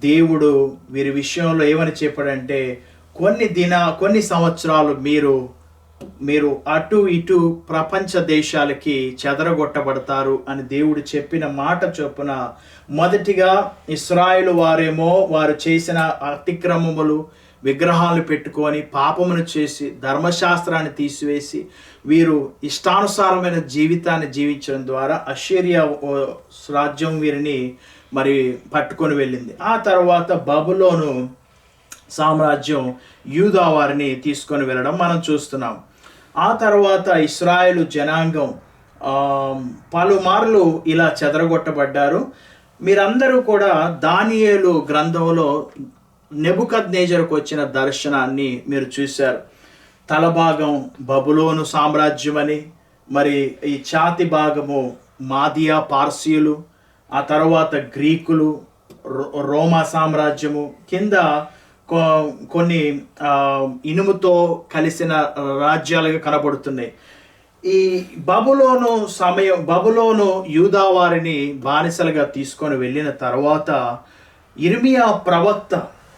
దేవుడు వీరి విషయంలో ఏమని చెప్పాడంటే, కొన్ని సంవత్సరాలు మీరు అటు ఇటు ప్రపంచ దేశాలకి చెదరగొట్టబడతారు అని దేవుడు చెప్పిన మాట చొప్పున మొదటిగా ఇశ్రాయేలు వారేమో వారు చేసిన అతిక్రమములు, విగ్రహాలు పెట్టుకొని పాపమును చేసి ధర్మశాస్త్రాన్ని తీసివేసి వీరు ఇష్టానుసారమైన జీవితాన్ని జీవించడం ద్వారా అషీరియా రాజ్యం వీరిని మరి పట్టుకొని వెళ్ళింది. ఆ తర్వాత బబులోను సామ్రాజ్యం యూదా వారిని తీసుకొని వెళ్ళడం మనం చూస్తున్నాం. ఆ తర్వాత ఇశ్రాయేలు జనాంగం పలుమార్లు ఇలా చెదరగొట్టబడ్డారు. మీరందరూ కూడా దానియేలు గ్రంథంలో నెబుకద్నెజరుకు వచ్చిన దర్శనాన్ని మీరు చూశారు. తలభాగం బబులోను సామ్రాజ్యం అని, మరి ఈ ఛాతి భాగము మాదియా పార్సీయులు, ఆ తర్వాత గ్రీకులు, రోమా సామ్రాజ్యము, కింద కొన్ని ఇనుముతో కలిసిన రాజ్యాలుగా కనబడుతున్నాయి. ఈ బబులోను యూదా వారిని బానిసలుగా తీసుకొని వెళ్ళిన తర్వాత ఇర్మియా ప్రవక్త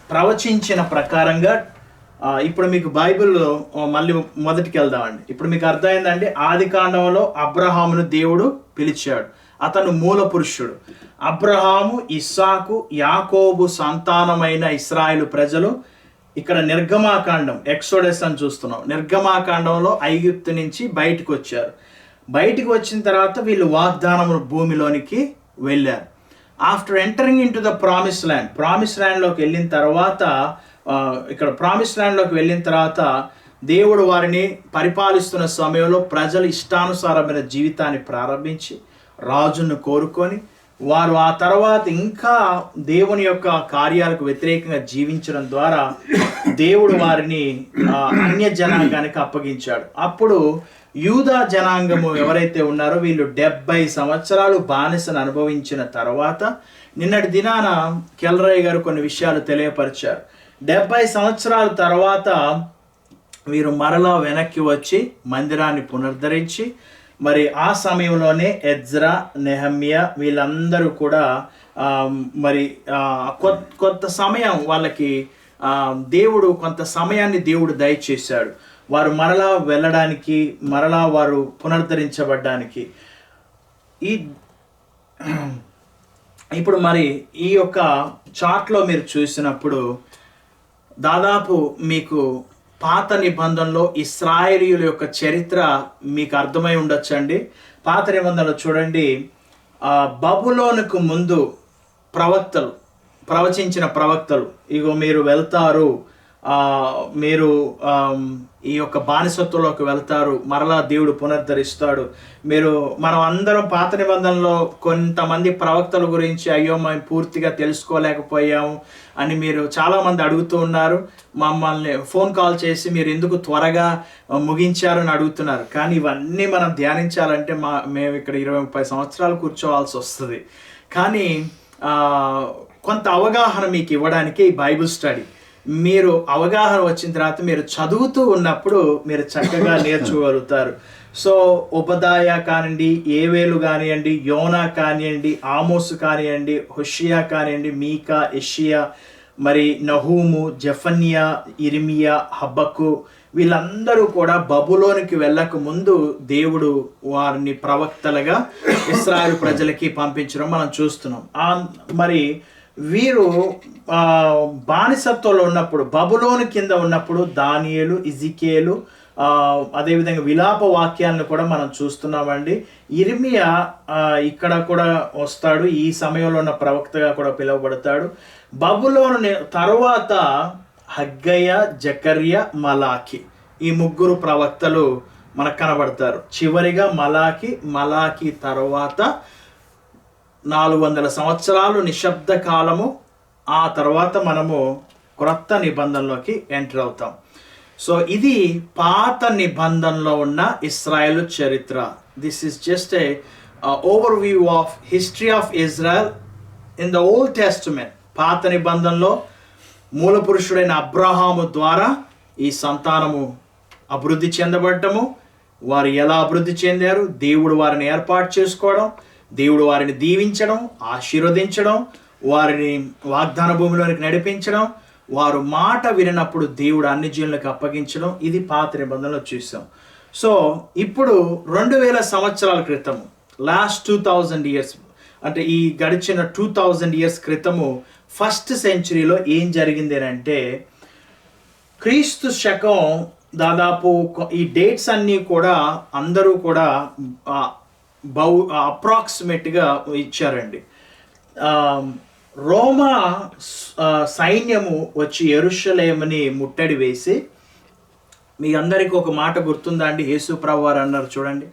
ప్రవచించిన ప్రకారంగా ఇప్పుడు మీకు బైబిల్లో మళ్ళీ మొదటికి వెళ్దామండి. ఇప్పుడు మీకు అర్థమైందండి, ఆది కాండంలో అబ్రహామును దేవుడు పిలిచాడు. అతను మూల పురుషుడు. అబ్రహాము, ఇస్సాకు, యాకోబు సంతానమైన ఇశ్రాయేలు ప్రజలు ఇక్కడ నిర్గమాకాండం, ఎక్సోడస్ అని చూస్తున్నాం. నిర్గమాకాండంలో ఐగుప్తు నుంచి బయటకు వచ్చారు. బయటికి వచ్చిన తర్వాత వీళ్ళు వాగ్దానము భూమిలోనికి వెళ్ళారు. After entering in to the promise ల్యాండ్లోకి వెళ్ళిన తర్వాత ప్రామిస్ ల్యాండ్లోకి వెళ్ళిన తర్వాత దేవుడు వారిని పరిపాలిస్తున్న సమయంలో ప్రజలు ఇష్టానుసారమైన జీవితాన్ని ప్రారంభించి రాజును కోరుకొని వారు ఆ తర్వాత ఇంకా దేవుని యొక్క కార్యాలకు వ్యతిరేకంగా జీవించడం ద్వారా దేవుడు వారిని అన్య జనాంగానికి అప్పగించాడు. అప్పుడు యూదా జనాంగము ఎవరైతే ఉన్నారో వీళ్ళు 70 సంవత్సరాలు బానిసను అనుభవించిన తర్వాత నిన్నటి దినాన కెల్రాయ్ గారు కొన్ని విషయాలు తెలియపరిచారు. 70 సంవత్సరాల తర్వాత వీరు మరలా వెనక్కి వచ్చి మందిరాన్ని పునరుద్ధరించి, మరి ఆ సమయంలోనే ఎజ్రా, నెహమ్యా వీళ్ళందరూ కూడా మరి కొంత సమయం వాళ్ళకి దేవుడు కొంత సమయాన్ని దేవుడు దయచేశాడు. వారు మరలా వెళ్ళడానికి, మరలా వారు పునరుద్ధరించబడ్డానికి. ఇప్పుడు మరి ఈ యొక్క చార్ట్లో మీరు చూసినప్పుడు దాదాపు మీకు పాత నిబంధనలో ఇశ్రాయేలీయుల యొక్క చరిత్ర మీకు అర్థమై ఉండొచ్చండి. పాత నిబంధనలో చూడండి, బబులోనుకు ముందు ప్రవచించిన ప్రవక్తలు, ఇగో మీరు వెళ్తారు, మీరు ఈ యొక్క బానిసత్వంలోకి వెళ్తారు, మరలా దేవుడు పునరుద్ధరిస్తాడు. మనం అందరం పాత నిబంధనలో కొంతమంది ప్రవక్తల గురించి అయ్యో మేము పూర్తిగా తెలుసుకోలేకపోయాము అని మీరు చాలామంది అడుగుతూ ఉన్నారు. మమ్మల్ని ఫోన్ కాల్ చేసి మీరు ఎందుకు త్వరగా ముగించారు అని అడుగుతున్నారు. కానీ ఇవన్నీ మనం ధ్యానించాలంటే మేము ఇక్కడ 20-30 సంవత్సరాలు కూర్చోవాల్సి వస్తుంది. కానీ కొంత అవగాహన మీకు ఇవ్వడానికి ఈ బైబిల్ స్టడీ, మీరు అవగాహన వచ్చిన తర్వాత మీరు చదువుతూ ఉన్నప్పుడు మీరు చక్కగా నేర్చుకోగలుగుతారు. సో ఉపదాయ కానివ్వండి, ఏవేలు కానివ్వండి, యోనా కానివ్వండి, ఆమోసు కానివ్వండి, హోషియా కానివ్వండి, మీకా, యెషయా, మరి నహూము, జెఫన్యా, ఇర్మియా, హబక్కు వీళ్ళందరూ కూడా బబులోనికి వెళ్ళక ముందు దేవుడు వారిని ప్రవక్తలుగా ఇశ్రాయేలు ప్రజలకి పంపించడం మనం చూస్తున్నాం. మరి వీరు బానిసత్వంలో ఉన్నప్పుడు, బబులోను కింద ఉన్నప్పుడు దానియేలు, ఇజికేలు, అదేవిధంగా విలాప వాక్యాలను కూడా మనం చూస్తున్నామండి. ఇర్మియా ఇక్కడ కూడా వస్తాడు, ఈ సమయంలో ఉన్న ప్రవక్తగా కూడా పిలువబడతాడు. బబులోను తరువాత హగ్గయ, జకర్య, మలాకి ఈ 3 ప్రవక్తలు మనకు కనబడతారు. చివరిగా మలాకి తరువాత 400 సంవత్సరాలు నిశ్శబ్ద కాలము. ఆ తర్వాత మనము క్రొత్త నిబంధనలోకి ఎంటర్ అవుతాం. సో ఇది పాత నిబంధనలో ఉన్న ఇశ్రాయేలు చరిత్ర. This is just a overview of history of Israel in the old testament. పాత నిబంధనలో మూల పురుషుడైన అబ్రహాము ద్వారా ఈ సంతానము అభివృద్ధి చెందబడటము, వారు ఎలా అభివృద్ధి చెందారు, దేవుడు వారిని ఏర్పాటు చేసుకోవడం, దేవుడు వారిని దీవించడం, ఆశీర్వదించడం, వారిని వాగ్దాన భూమిలోనికి నడిపించడం, వారు మాట వినప్పుడు దేవుడు అన్ని జీవులకు అప్పగించడం, ఇది పాత నిబంధనలో చూసాం. సో ఇప్పుడు 2000 సంవత్సరాల క్రితము, లాస్ట్ 2000 ఇయర్స్, అంటే ఈ గడిచిన 2000 ఇయర్స్ క్రితము ఫస్ట్ సెంచరీలో ఏం జరిగింది అంటే, క్రీస్తు శకం దాదాపు ఈ డేట్స్ అన్నీ కూడా అందరూ కూడా అప్రాక్సిమేట్గా ఇచ్చారండి. రోమా సైన్యము వచ్చి యెరూషలేముని ముట్టడి వేసి, మీ అందరికీ ఒక మాట గుర్తుందా అండి? యేసు ప్రభువు వారు అన్నారు చూడండి,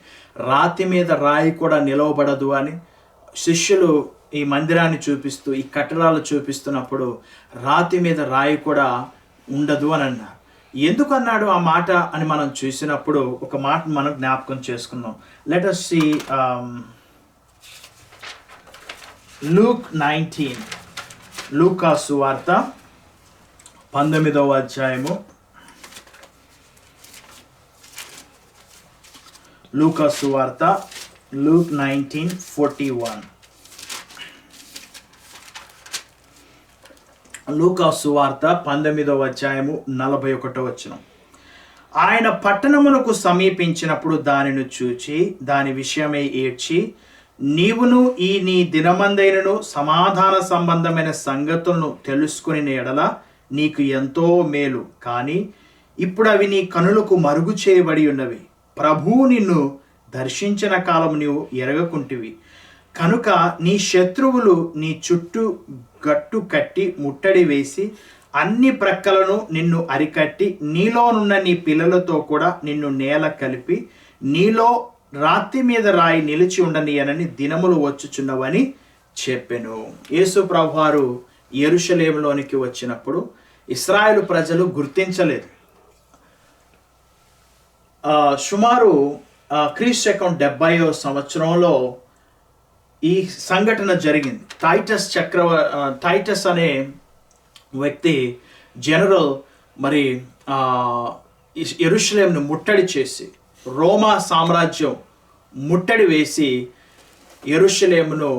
రాతి మీద రాయి కూడా నిలవబడదు అని. శిష్యులు ఈ మందిరాన్ని చూపిస్తూ, ఈ కట్టడాలు చూపిస్తున్నప్పుడు రాతి మీద రాయి కూడా ఉండదు అని అన్నారు. ఎందుకు అన్నాడు ఆ మాట అని మనం చూసినప్పుడు ఒక మాట మనం జ్ఞాపకం చేసుకుందాం. లెట్ us see Luke 19, లూకా సువార్త 19వ అధ్యాయము. లూకా సువార్త Luke 19:41. లూకా సువార్త 19వ అధ్యాయము 41వ వచనం. ఆయన పట్టణమునకు సమీపించినప్పుడు దానిని చూచి దాని విషయమై ఏడ్చి, నీవును ఈ నీ దినమందైనను సమాధాన సంబంధమైన సంగతులను తెలుసుకుని ఎడల నీకు ఎంతో మేలు, కానీ ఇప్పుడు అవి నీ కనులకు మరుగు చేయబడి ఉన్నవి. ప్రభువు నిన్ను దర్శించిన కాలం నీవు ఎరగకుంటివి కనుక నీ శత్రువులు నీ చుట్టూ గట్టు కట్టి ముట్టడి వేసి అన్ని ప్రక్కలను నిన్ను అరికట్టి నీలోనున్న నీ పిల్లలతో కూడా నిన్ను నేల కలిపి నీలో రాతి మీద రాయి నిలిచి ఉండనియనని దినములు వచ్చుచున్నవని చెప్పెను. యేసు ప్రభువారు యెరూషలేములోనికి వచ్చినప్పుడు ఇశ్రాయేలు ప్రజలు గుర్తించలేదు. సుమారు క్రీస్తు శకం 70వ సంవత్సరంలో ఈ సంఘటన జరిగింది. టైటస్ అనే వ్యక్తి జనరల్ మరి యెరూషలేమును ముట్టడి చేసి, రోమా సామ్రాజ్యం ముట్టడి వేసి యెరూషలేమును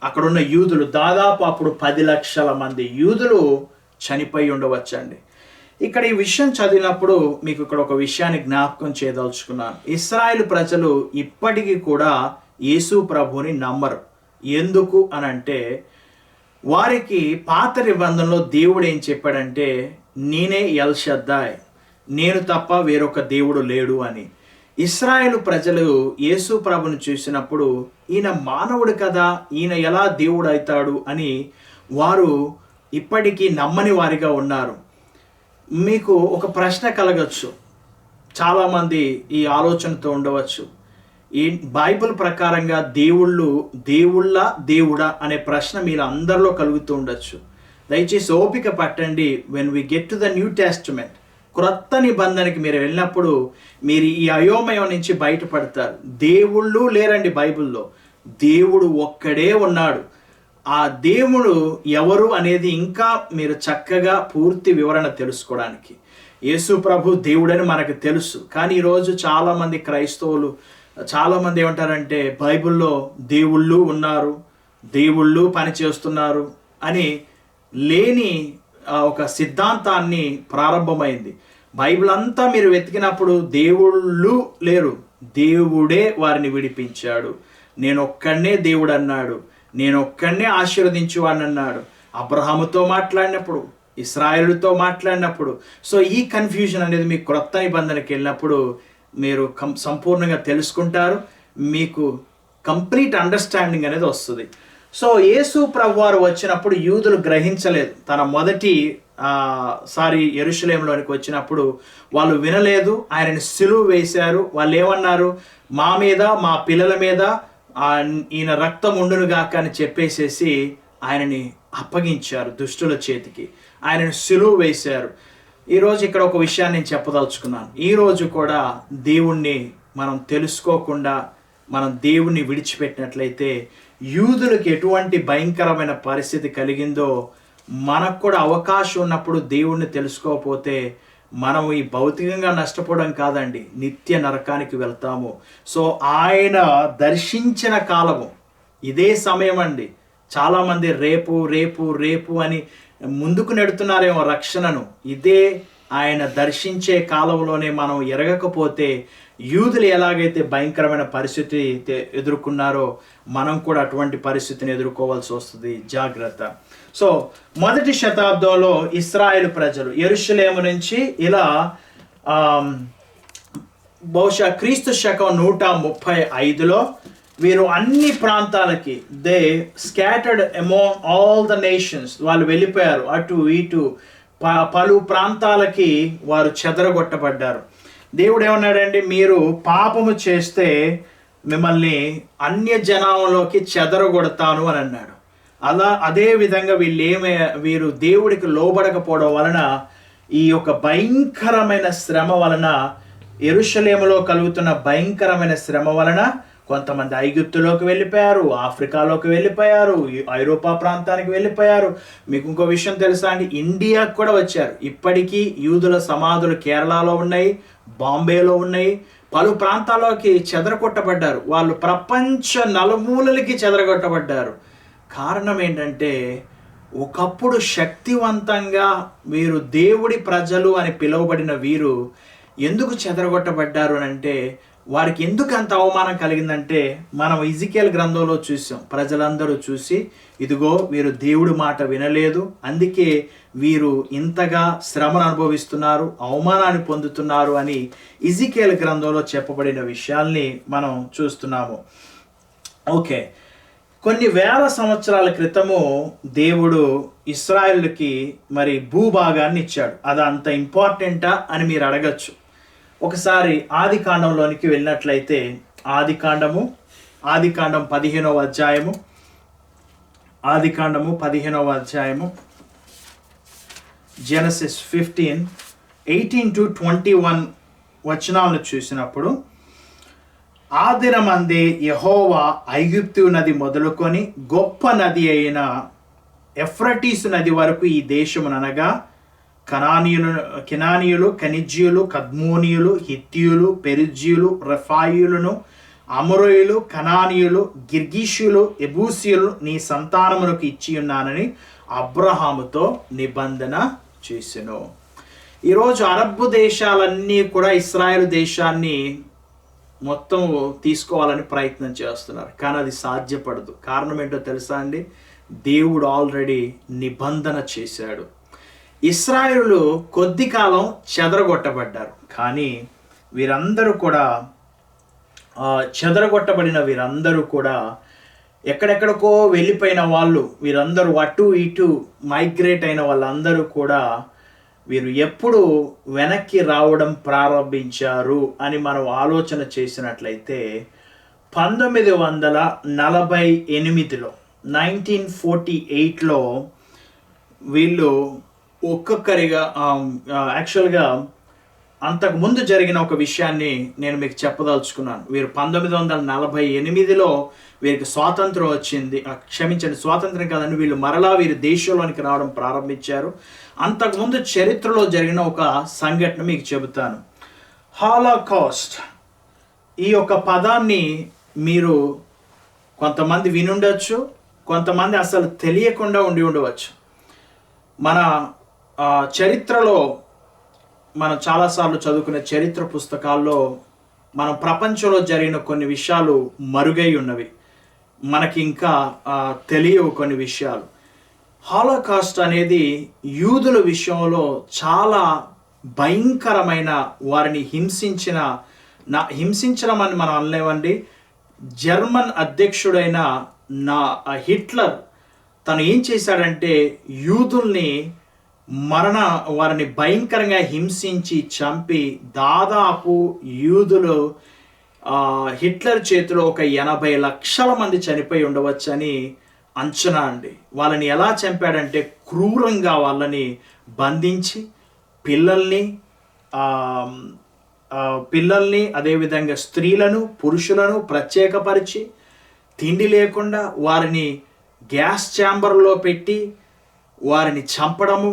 అక్కడున్న యూదులు దాదాపు అప్పుడు 10 లక్షల మంది యూదులు చనిపోయి ఉండవచ్చండి. ఇక్కడ ఈ విషయం చదివినప్పుడు మీకు ఇక్కడ ఒక విషయాన్ని జ్ఞాపకం చేయదలుచుకున్నాను. ఇశ్రాయేలు ప్రజలు ఇప్పటికీ కూడా యేసు ప్రభువుని నమ్మరు. ఎందుకు అని అంటే, వారికి పాత నిబంధనలో దేవుడు ఏం చెప్పాడంటే, నేనే ఎల్ షద్దాయ్, నేను తప్ప వేరొక దేవుడు లేడు అని. ఇశ్రాయేలు ప్రజలు యేసు ప్రభుని చూసినప్పుడు ఈయన మానవుడు కదా, ఈయన ఎలా దేవుడు అవుతాడు అని వారు ఇప్పటికీ నమ్మని వారిగా ఉన్నారు. మీకు ఒక ప్రశ్న కలగచ్చు, చాలామంది ఈ ఆలోచనతో ఉండవచ్చు, ఈ బైబిల్ ప్రకారంగా దేవుడా అనే ప్రశ్న మీరు అందరిలో కలుగుతూ ఉండొచ్చు. దయచేసి ఓపిక పట్టండి. When we get to the New Testament, క్రొత్త నిబంధనకి మీరు వెళ్ళినప్పుడు మీరు ఈ అయోమయం నుంచి బయటపడతారు. దేవుళ్ళు లేరండి బైబిల్లో, దేవుడు ఒక్కడే ఉన్నాడు. ఆ దేవుడు ఎవరు అనేది ఇంకా మీరు చక్కగా పూర్తి వివరణ తెలుసుకోవడానికి యేసు ప్రభు దేవుడని మనకు తెలుసు. కానీ ఈరోజు చాలామంది క్రైస్తవులు చాలామంది ఏమంటారంటే, బైబిల్లో దేవుళ్ళు ఉన్నారు, దేవుళ్ళు పని చేస్తున్నారు అని లేని ఒక సిద్ధాంతాన్ని ప్రారంభమైంది. బైబిల్ అంతా మీరు వెతికినప్పుడు దేవుళ్ళు లేరు, దేవుడే వారిని విడిపించాడు. నేను ఒక్కడనే దేవుడు అన్నాడు, నేను ఒక్కడనే ఆశీర్వదించువాడిని అన్నాడు. అబ్రహాముతో మాట్లాడినప్పుడు, ఇశ్రాయేలుతో మాట్లాడినప్పుడు. సో ఈ కన్ఫ్యూజన్ అనేది మీకు క్రొత్త నిబంధనకి వెళ్ళినప్పుడు మీరు సంపూర్ణంగా తెలుసుకుంటారు, మీకు కంప్లీట్ అండర్స్టాండింగ్ అనేది వస్తుంది. సో యేసు ప్రభువారు వచ్చినప్పుడు యూదులు గ్రహించలేదు. తన మొదటిసారి యెరూషలేములోనికి వచ్చినప్పుడు వాళ్ళు వినలేదు, ఆయనని సిలువ వేశారు. వాళ్ళు ఏమన్నారు, మా మీద మా పిల్లల మీద ఈయన రక్తం ఉండునుగాక అని చెప్పేసేసి ఆయనని అప్పగించారు దుష్టుల చేతికి, ఆయనని సిలువ వేశారు. ఈరోజు ఇక్కడ ఒక విషయాన్ని నేను చెప్పదలుచుకున్నాను. ఈరోజు కూడా దేవుణ్ణి మనం తెలుసుకోకుండా మనం దేవుణ్ణి విడిచిపెట్టినట్లయితే యూదులకు ఎటువంటి భయంకరమైన పరిస్థితి కలిగిందో మనకు కూడా అవకాశం ఉన్నప్పుడు దేవుణ్ణి తెలుసుకోకపోతే మనం ఈ భౌతికంగా నష్టపోవడం కాదండి, నిత్య నరకానికి వెళ్తాము. సో ఆయన దర్శించిన కాలము ఇదే సమయం అండి. చాలామంది రేపు రేపు రేపు అని ముందుకు నెడుతున్నారేమో రక్షణను. ఇదే ఆయన దర్శించే కాలంలోనే మనం ఎరగకపోతే యూదులు ఎలాగైతే భయంకరమైన పరిస్థితి ఎదుర్కొన్నారో మనం కూడా అటువంటి పరిస్థితిని ఎదుర్కోవాల్సి వస్తుంది. జాగ్రత్త. సో మొదటి శతాబ్దంలో ఇశ్రాయేలు ప్రజలు యెరూషలేము నుంచి ఇలా బహుశా క్రీస్తు శకం 135లో వీరు అన్ని ప్రాంతాలకి they scattered among all the nations, వాళ్ళు వెళ్ళిపోయారు అటు ఇటు పలు ప్రాంతాలకి వారు చెదరగొట్టబడ్డారు. దేవుడు ఏమన్నాడండి, మీరు పాపము చేస్తే మిమ్మల్ని అన్య జనాల్లోకి చెదరగొడతాను అని అన్నాడు. అదే విధంగా వీరు దేవుడికి లోబడకపోవడం వలన ఈ యొక్క భయంకరమైన శ్రమ వలన, యెరూషలేములో కలుగుతున్న భయంకరమైన శ్రమ వలన కొంతమంది ఐగుప్తులోకి వెళ్ళిపోయారు, ఆఫ్రికాలోకి వెళ్ళిపోయారు, ఐరోపా ప్రాంతానికి వెళ్ళిపోయారు. మీకు ఇంకో విషయం తెలుసా అండి, ఇండియాకు కూడా వచ్చారు. ఇప్పటికీ యూదుల సమాధులు కేరళలో ఉన్నాయి, బాంబేలో ఉన్నాయి. పలు ప్రాంతాల్లోకి చెదరగొట్టబడ్డారు. వాళ్ళు ప్రపంచ నలుమూలలకి చెదరగొట్టబడ్డారు. కారణం ఏంటంటే, ఒకప్పుడు శక్తివంతంగా వీరు దేవుడి ప్రజలు అని పిలువబడిన వీరు ఎందుకు చెదరగొట్టబడ్డారు అని అంటే, వారికి ఎందుకు అంత అవమానం కలిగిందంటే, మనం ఎజెకియెల్ గ్రంథంలో చూసాం. ప్రజలందరూ చూసి, ఇదిగో వీరు దేవుడి మాట వినలేదు, అందుకే వీరు ఇంతగా శ్రమను అనుభవిస్తున్నారు, అవమానాన్ని పొందుతున్నారు అని ఎజెకియెల్ గ్రంథంలో చెప్పబడిన విషయాల్ని మనం చూస్తున్నాము. ఓకే, కొన్ని వేల సంవత్సరాల క్రితము దేవుడు ఇశ్రాయేలుకి మరి భూభాగాన్ని ఇచ్చాడు. అది అంత ఇంపార్టెంటా అని మీరు అడగచ్చు. ఒకసారి ఆది కాండంలోనికి వెళ్ళినట్లయితే, ఆది కాండం 15వ అధ్యాయము ఆదికాండము 15వ అధ్యాయము, జెనసిస్ 15:18-21 వచనాలను చూసినప్పుడు, ఆ దినమందే యెహోవా ఐగుప్తు నది మొదలుకొని గొప్ప నది అయిన ఎఫ్రటీసు నది వరకు ఈ దేశముననగా కెనానీయులు, కనిజ్యులు, కద్మోనీయులు, హిత్తీయులు, పెరిజ్యులు, రెఫాయియులను, అమోరీయులు, కనానీయులు, గిర్గీషులు, ఎబూసీయులు నీ సంతానమునకు ఇచ్చి ఉన్నానని అబ్రహాముతో నిబంధన చేసెను. ఈరోజు అరబ్బు దేశాలన్నీ కూడా ఇస్రాయేల్ దేశాన్ని మొత్తం తీసుకోవాలని ప్రయత్నం చేస్తున్నారు, కానీ అది సాధ్యపడదు. కారణం ఏంటో తెలుసా అండి? దేవుడు ఆల్రెడీ నిబంధన చేశాడు. ఇశ్రాయేలు కొద్ది కాలం చెదరగొట్టబడ్డారు, కానీ వీరందరూ కూడా చెదరగొట్టబడిన వీరందరూ కూడా ఎక్కడెక్కడికో వెళ్ళిపోయిన వాళ్ళు, వీరందరూ అటు ఇటు మైగ్రేట్ అయిన వాళ్ళందరూ కూడా వీరు ఎప్పుడు వెనక్కి రావడం ప్రారంభించారు అని మనం ఆలోచన చేసినట్లయితే 1948లో 1948లో వీళ్ళు ఒక్కొక్కరిగా యాక్చువల్గా అంతకుముందు జరిగిన ఒక విషయాన్ని నేను మీకు చెప్పదలుచుకున్నాను. వీరు 1948లో వీరికి స్వాతంత్రం వచ్చింది. క్షమించండి, స్వాతంత్రం కాదని, వీళ్ళు మరలా వీరు దేశంలోనికి రావడం ప్రారంభించారు. అంతకుముందు చరిత్రలో జరిగిన ఒక సంఘటన మీకు చెబుతాను. హాలోకాస్ట్, ఈ యొక్క పదాన్ని మీరు కొంతమంది వినుండొచ్చు, కొంతమంది అసలు తెలియకుండా ఉండి ఉండవచ్చు. మన చరిత్రలో మనం చాలాసార్లు చదువుకునే చరిత్ర పుస్తకాల్లో మనం ప్రపంచంలో జరిగిన కొన్ని విషయాలు మరుగై ఉన్నవి, మనకి ఇంకా తెలియవు కొన్ని విషయాలు. హాలోకాస్ట్ అనేది యూదుల విషయంలో చాలా భయంకరమైన, వారిని హింసించడం అని మనం అనలేమండి. జర్మన్ అధ్యక్షుడైన హిట్లర్ తను ఏం చేశాడంటే యూదుల్ని వారిని భయంకరంగా హింసించి చంపి దాదాపు యూదులు హిట్లర్ చేతిలో ఒక 80 లక్షల మంది చనిపోయి ఉండవచ్చని అంచనా అండి. వాళ్ళని ఎలా చంపాడంటే క్రూరంగా వాళ్ళని బంధించి పిల్లల్ని అదేవిధంగా స్త్రీలను, పురుషులను ప్రత్యేకపరిచి తిండి లేకుండా వారిని గ్యాస్ ఛాంబర్లో పెట్టి వారిని చంపడము.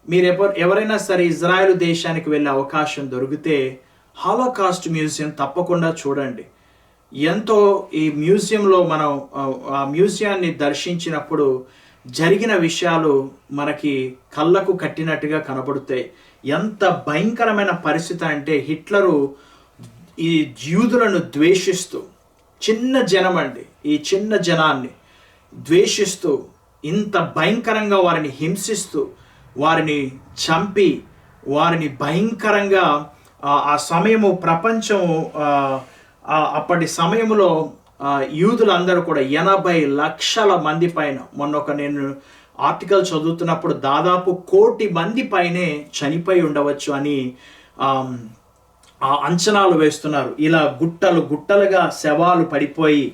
మీరు ఎవరైనా సరే ఇజ్రాయెల్ దేశానికి వెళ్ళే అవకాశం దొరికితే హాలోకాస్ట్ మ్యూజియం తప్పకుండా చూడండి. ఎంతో ఈ మ్యూజియంలో మనం ఆ మ్యూజియాన్ని దర్శించినప్పుడు జరిగిన విషయాలు మనకి కళ్ళకు కట్టినట్టుగా కనబడతాయి. ఎంత భయంకరమైన పరిస్థితి అంటే హిట్లరు ఈ యూదులను ద్వేషిస్తూ, చిన్న జనం అండి, ఈ చిన్న జనాన్ని ద్వేషిస్తూ ఇంత భయంకరంగా వారిని హింసిస్తూ వారిని చంపి వారిని భయంకరంగా ఆ సమయము ప్రపంచము అప్పటి సమయంలో యూదులందరూ కూడా 80 లక్షల మంది పైన, నేను ఆర్టికల్ చదువుతున్నప్పుడు దాదాపు 1 కోటి మంది పైనే చనిపోయి ఉండవచ్చు అని అంచనాలు వేస్తున్నారు. ఇలా గుట్టలుగా శవాలు పడిపోయి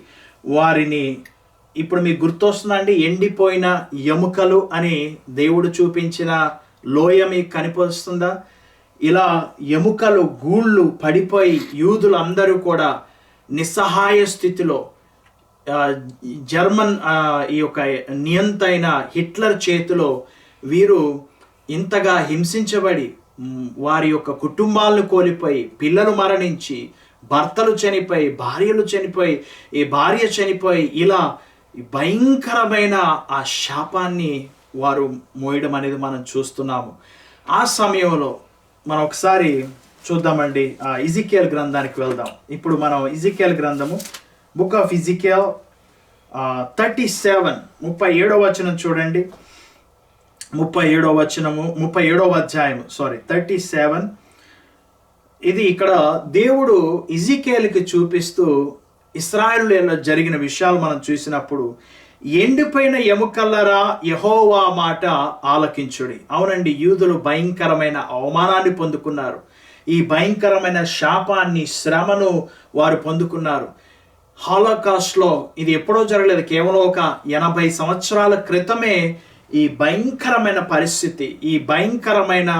వారిని, ఇప్పుడు మీకు గుర్తొస్తుందండి ఎండిపోయిన ఎముకలు అని దేవుడు చూపించిన లోయ మీకు కనిపిస్తుందా? ఇలా ఎముకలు గూళ్ళు పడిపోయి యూదులందరూ కూడా నిస్సహాయ స్థితిలో జర్మన్ ఈ యొక్క నియంత అయిన హిట్లర్ చేతిలో వీరు ఇంతగా హింసించబడి వారి యొక్క కుటుంబాలను కోల్పోయి, పిల్లలు మరణించి, భర్తలు చనిపోయి, భార్యలు చనిపోయి, ఈ భార్య చనిపోయి, ఇలా భయంకరమైన ఆ శాపాన్ని వారు మోయడం అనేది మనం చూస్తున్నాము. ఆ సమయంలో మనం ఒకసారి చూద్దామండి, ఇజికియల్ గ్రంథానికి వెళ్దాం. ఇప్పుడు మనం ఇజికియల్ గ్రంథము, బుక్ ఆఫ్ ఇజికియల్ 37 37వ వచనం చూడండి. 37వ అధ్యాయం 37. ఇది ఇక్కడ దేవుడు ఇజికియల్కి చూపిస్తూ ఇశ్రాయేలులో జరిగిన విషయాలు మనం చూసినప్పుడు, ఎండిపోయిన ఎముకలరా యెహోవా మాట ఆలకించుడి. అవునండి, యూదులు భయంకరమైన అవమానాన్ని పొందుకున్నారు. ఈ భయంకరమైన శాపాన్ని, శ్రమను వారు పొందుకున్నారు. హాలోకాస్ట్లో ఇది ఎప్పుడో జరగలేదు, కేవలం ఒక 80 సంవత్సరాల క్రితమే ఈ భయంకరమైన పరిస్థితి, ఈ భయంకరమైన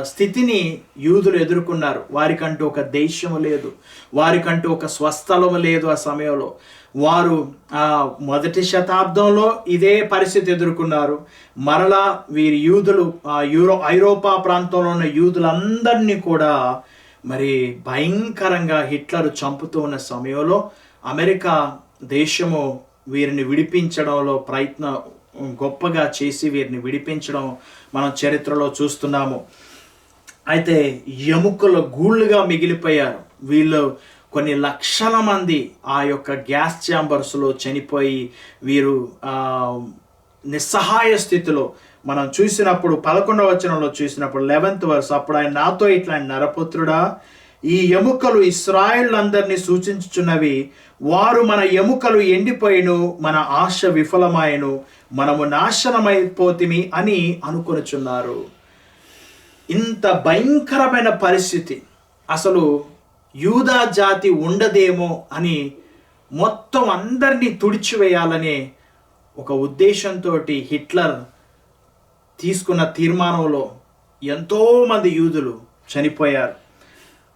స్థితిని యూదులు ఎదుర్కొన్నారు. వారికంటూ ఒక దేశము లేదు, వారికంటూ ఒక స్వస్థలము లేదు. ఆ సమయంలో వారు మొదటి శతాబ్దంలో ఇదే పరిస్థితి ఎదుర్కొన్నారు. మరలా వీరి యూదులు ఐరోపా ప్రాంతంలో ఉన్న యూదులందరినీ కూడా మరి భయంకరంగా హిట్లర్ చంపుతూ ఉన్న సమయంలో అమెరికా దేశము వీరిని విడిపించడంలో ప్రయత్నం గొప్పగా చేసి వీరిని విడిపించడం మనం చరిత్రలో చూస్తున్నాము. అయితే ఎముకల గూళ్ళుగా మిగిలిపోయారు వీళ్ళు. కొన్ని లక్షల మంది ఆ యొక్క గ్యాస్ ఛాంబర్స్లో చనిపోయి వీరు నిస్సహాయ స్థితిలో మనం చూసినప్పుడు 11వ వచనంలో చూసినప్పుడు 11th verse, అప్పుడు ఆయన నాతో ఇట్లా, నరపుత్రుడా, ఈ ఎముకలు ఇశ్రాయేలులందరినీ సూచించుచున్నవి. వారు మన ఎముకలు ఎండిపోయిను, మన ఆశ విఫలమాయను, మనము నాశనమైపోతిమి అని అనుకొనుచున్నారు. ఇంత భయంకరమైన పరిస్థితి, అసలు యూదా జాతి ఉండదేమో అని మొత్తం అందరినీ తుడిచివేయాలనే ఒక ఉద్దేశంతో హిట్లర్ తీసుకున్న తీర్మానంలో ఎంతోమంది యూదులు చనిపోయారు.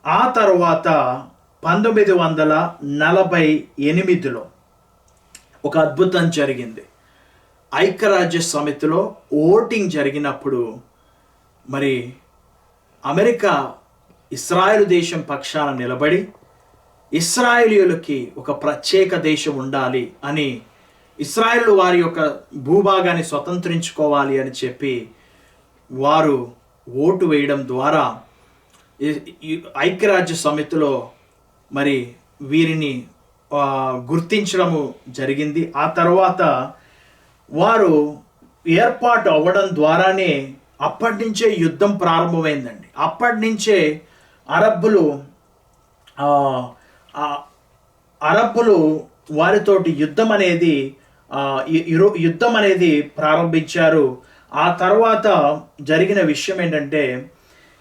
ఆ తర్వాత 1948లో ఒక అద్భుతం జరిగింది. ఐక్యరాజ్య సమితిలో ఓటింగ్ జరిగినప్పుడు మరి అమెరికా ఇస్రాయేలు దేశం పక్షాన నిలబడి ఇస్రాయేలీయులకి ఒక ప్రత్యేక దేశం ఉండాలి అని, ఇస్రాయేలు వారి యొక్క భూభాగాన్ని స్వతంత్రించుకోవాలి అని చెప్పి వారు ఓటు వేయడం ద్వారా ఐక్యరాజ్య సమితిలో మరి వీరిని గుర్తించడము జరిగింది. ఆ తర్వాత వారు ఏర్పాటు అవ్వడం ద్వారానే అప్పటి నుంచే యుద్ధం ప్రారంభమైందండి. అప్పటి నుంచే అరబ్బులు వారితోటి యుద్ధం అనేది ప్రారంభించారు. ఆ తర్వాత జరిగిన విషయం ఏంటంటే,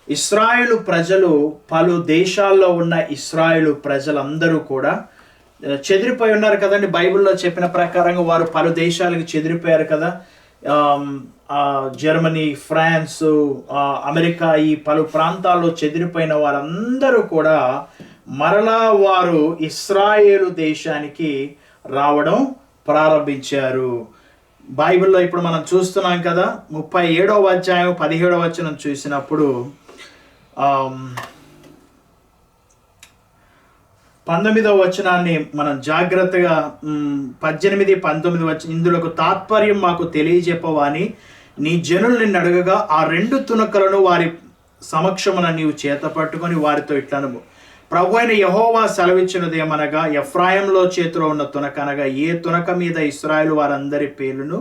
ఇశ్రాయేలు ప్రజలు, పలు దేశాల్లో ఉన్న ఇశ్రాయేలు ప్రజలందరూ కూడా చెదిరిపోయి ఉన్నారు కదండి. బైబిల్లో చెప్పిన ప్రకారంగా వారు పలు దేశాలకు చెదిరిపోయారు కదా. జర్మనీ, ఫ్రాన్స్, అమెరికా, ఈ పలు ప్రాంతాల్లో చెదిరిపోయిన వారందరూ కూడా మరలా వారు ఇశ్రాయేలు దేశానికి రావడం ప్రారంభించారు. బైబిల్లో ఇప్పుడు మనం చూస్తున్నాం కదా, 37వ అధ్యాయం 17వ వచనం చూసినప్పుడు 19వ వచనాన్ని మనం జాగ్రత్తగా 18, 19 వచనం, ఇందులోకి తాత్పర్యం మాకు తెలియజెప్పవాని నీ జనులు నిన్ను అడగగా ఆ 2 తునకలను వారి సమక్షమున నీవు చేత పట్టుకొని వారితో ఇట్లనము, ప్రభు అయిన యెహోవా సెలవిచ్చినదేమనగా, ఎఫ్రాయింలో చేతిలో ఉన్న తునక అనగా ఏ తునక మీద ఇశ్రాయేలు వారందరి పేర్లను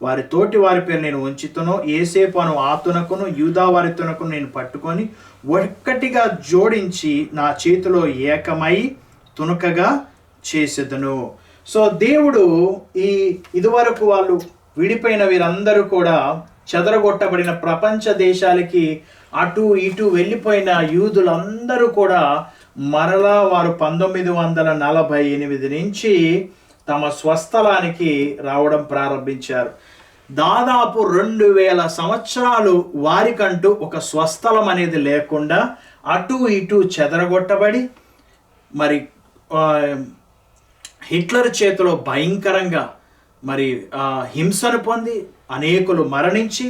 వారి తోటి వారి పేరు నేను ఉంచుతునో, ఏసేపు అను ఆ తునకును యూదా వారి తునకును నేను పట్టుకొని ఒక్కటిగా జోడించి నా చేతిలో ఏకమై తునకగా చేసేదను. సో దేవుడు ఇదివరకు వాళ్ళు విడిపోయిన వీరందరూ కూడా చెదరగొట్టబడిన ప్రపంచ దేశాలకి అటు ఇటు వెళ్ళిపోయిన యూదులందరూ కూడా మరలా వారు 1948 నుంచి తమ స్వస్థలానికి రావడం ప్రారంభించారు. దాదాపు 2000 సంవత్సరాలు వారికంటూ ఒక స్వస్థలం అనేది లేకుండా అటు ఇటు చెదరగొట్టబడి మరి హిట్లర్ చేతిలో భయంకరంగా మరి హింసను పొంది అనేకులు మరణించి,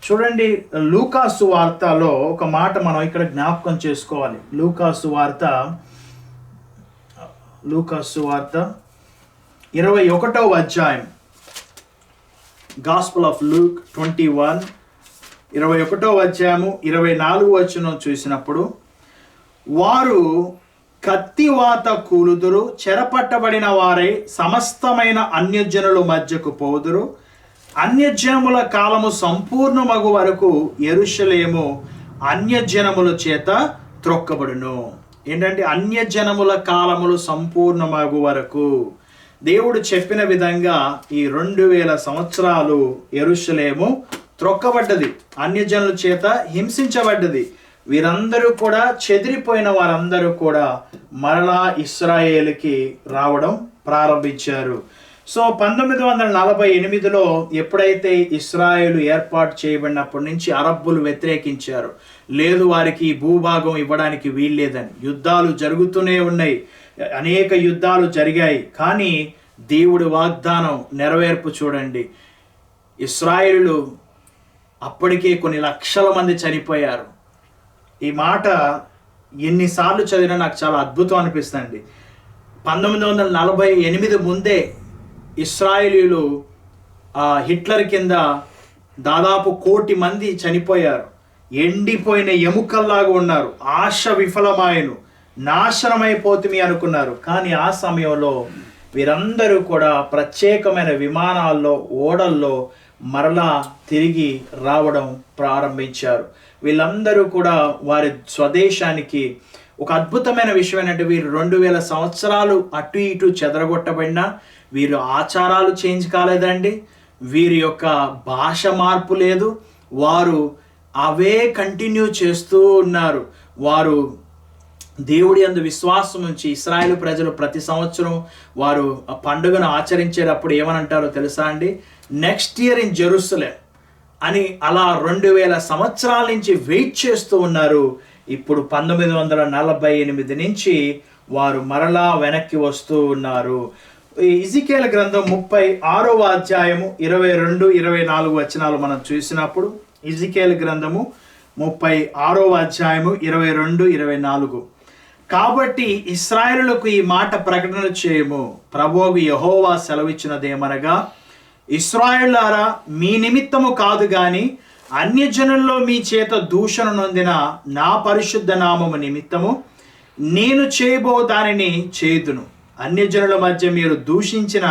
చూడండి లూకాసు వార్తలో ఒక మాట మనం ఇక్కడ జ్ఞాపకం చేసుకోవాలి. లూకాసు వార్త 21వ అధ్యాయం, గాస్పుల్ ఆఫ్ లూక్ 21, 21వ అధ్యాయము 24వ వచనం చూసినప్పుడు, వారు కత్తివాత కూలుదురు, చెరపట్టబడిన వారై సమస్తమైన అన్యజనుల మధ్యకు పోదురు, అన్యజనముల కాలము సంపూర్ణమగు వరకు యెరూషలేము అన్యజనముల చేత త్రొక్కబడును. ఏంటంటే అన్యజనముల కాలములు సంపూర్ణమగు వరకు దేవుడు చెప్పిన విధంగా ఈ 2000 సంవత్సరాలు యెరూషలేము త్రొక్కబడ్డది, అన్యజనుల చేత హింసించబడ్డది. వీరందరూ కూడా చెదిరిపోయిన వారందరూ కూడా మరలా ఇశ్రాయేలుకి రావడం ప్రారంభించారు. సో 1948లో ఎప్పుడైతే ఇస్రాయేలు ఏర్పాటు చేయబడినప్పటి నుంచి అరబ్బులు వ్యతిరేకించారు. లేదు, వారికి ఈ భూభాగం ఇవ్వడానికి వీల్లేదని. యుద్ధాలు జరుగుతూనే ఉన్నాయి, అనేక యుద్ధాలు జరిగాయి. కానీ దేవుడి వాగ్దానం నెరవేర్పు చూడండి. ఇశ్రాయేలు అప్పటికే కొన్ని లక్షల మంది చనిపోయారు. ఈ మాట ఎన్నిసార్లు చదివినా నాకు చాలా అద్భుతం అనిపిస్తుంది. 1948 ముందే ఇశ్రాయేలీలు హిట్లర్ కింద దాదాపు 1 కోటి మంది చనిపోయారు. ఎండిపోయిన ఎముకల్లాగా ఉన్నారు. ఆశ విఫలమాయను, నాశనమైపోతుంది అనుకున్నారు. కానీ ఆ సమయంలో వీరందరూ కూడా ప్రత్యేకమైన విమానాల్లో, ఓడల్లో మరలా తిరిగి రావడం ప్రారంభించారు. వీళ్ళందరూ కూడా వారి స్వదేశానికి ఒక అద్భుతమైన విషయం ఏంటంటే, వీరు 2000 సంవత్సరాలు అటు ఇటు చెదరగొట్టబడినా వీరు ఆచారాలు చేంజ్ కాలేదండి, వీరి యొక్క భాష మార్పు లేదు, వారు అవే కంటిన్యూ చేస్తూ ఉన్నారు. వారు దేవుడి యందు విశ్వాసం ఉంచి, ఇశ్రాయేలు ప్రజలు ప్రతి సంవత్సరం వారు ఆ పండుగను ఆచరించేటప్పుడు ఏమని అంటారో తెలుసా అండి? నెక్స్ట్ ఇయర్ ఇన్ జెరూసలేం అని. అలా 2000 సంవత్సరాల నుంచి వెయిట్ చేస్తూ ఉన్నారు. ఇప్పుడు 1948 నుంచి వారు మరలా వెనక్కి వస్తూ ఉన్నారు. ఎజెకియేలు గ్రంథం 36వ అధ్యాయము 22, 24 వచనాలు మనం చూసినప్పుడు, ఎజెకియేలు గ్రంథము 36వ అధ్యాయము 22, 24. కాబట్టి ఇశ్రాయేలులకు ఈ మాట ప్రకటన చేయము, ప్రభువు యెహోవా సెలవిచ్చినదేమనగా, ఇశ్రాయేలులారా, మీ నిమిత్తము కాదు గాని అన్యజనుల్లో మీ చేత దూషణ నొందిన నా పరిశుద్ధ నామము నిమిత్తము నేను చేయబో దానిని చేయుదును. అన్యజనుల మధ్య మీరు దూషించిన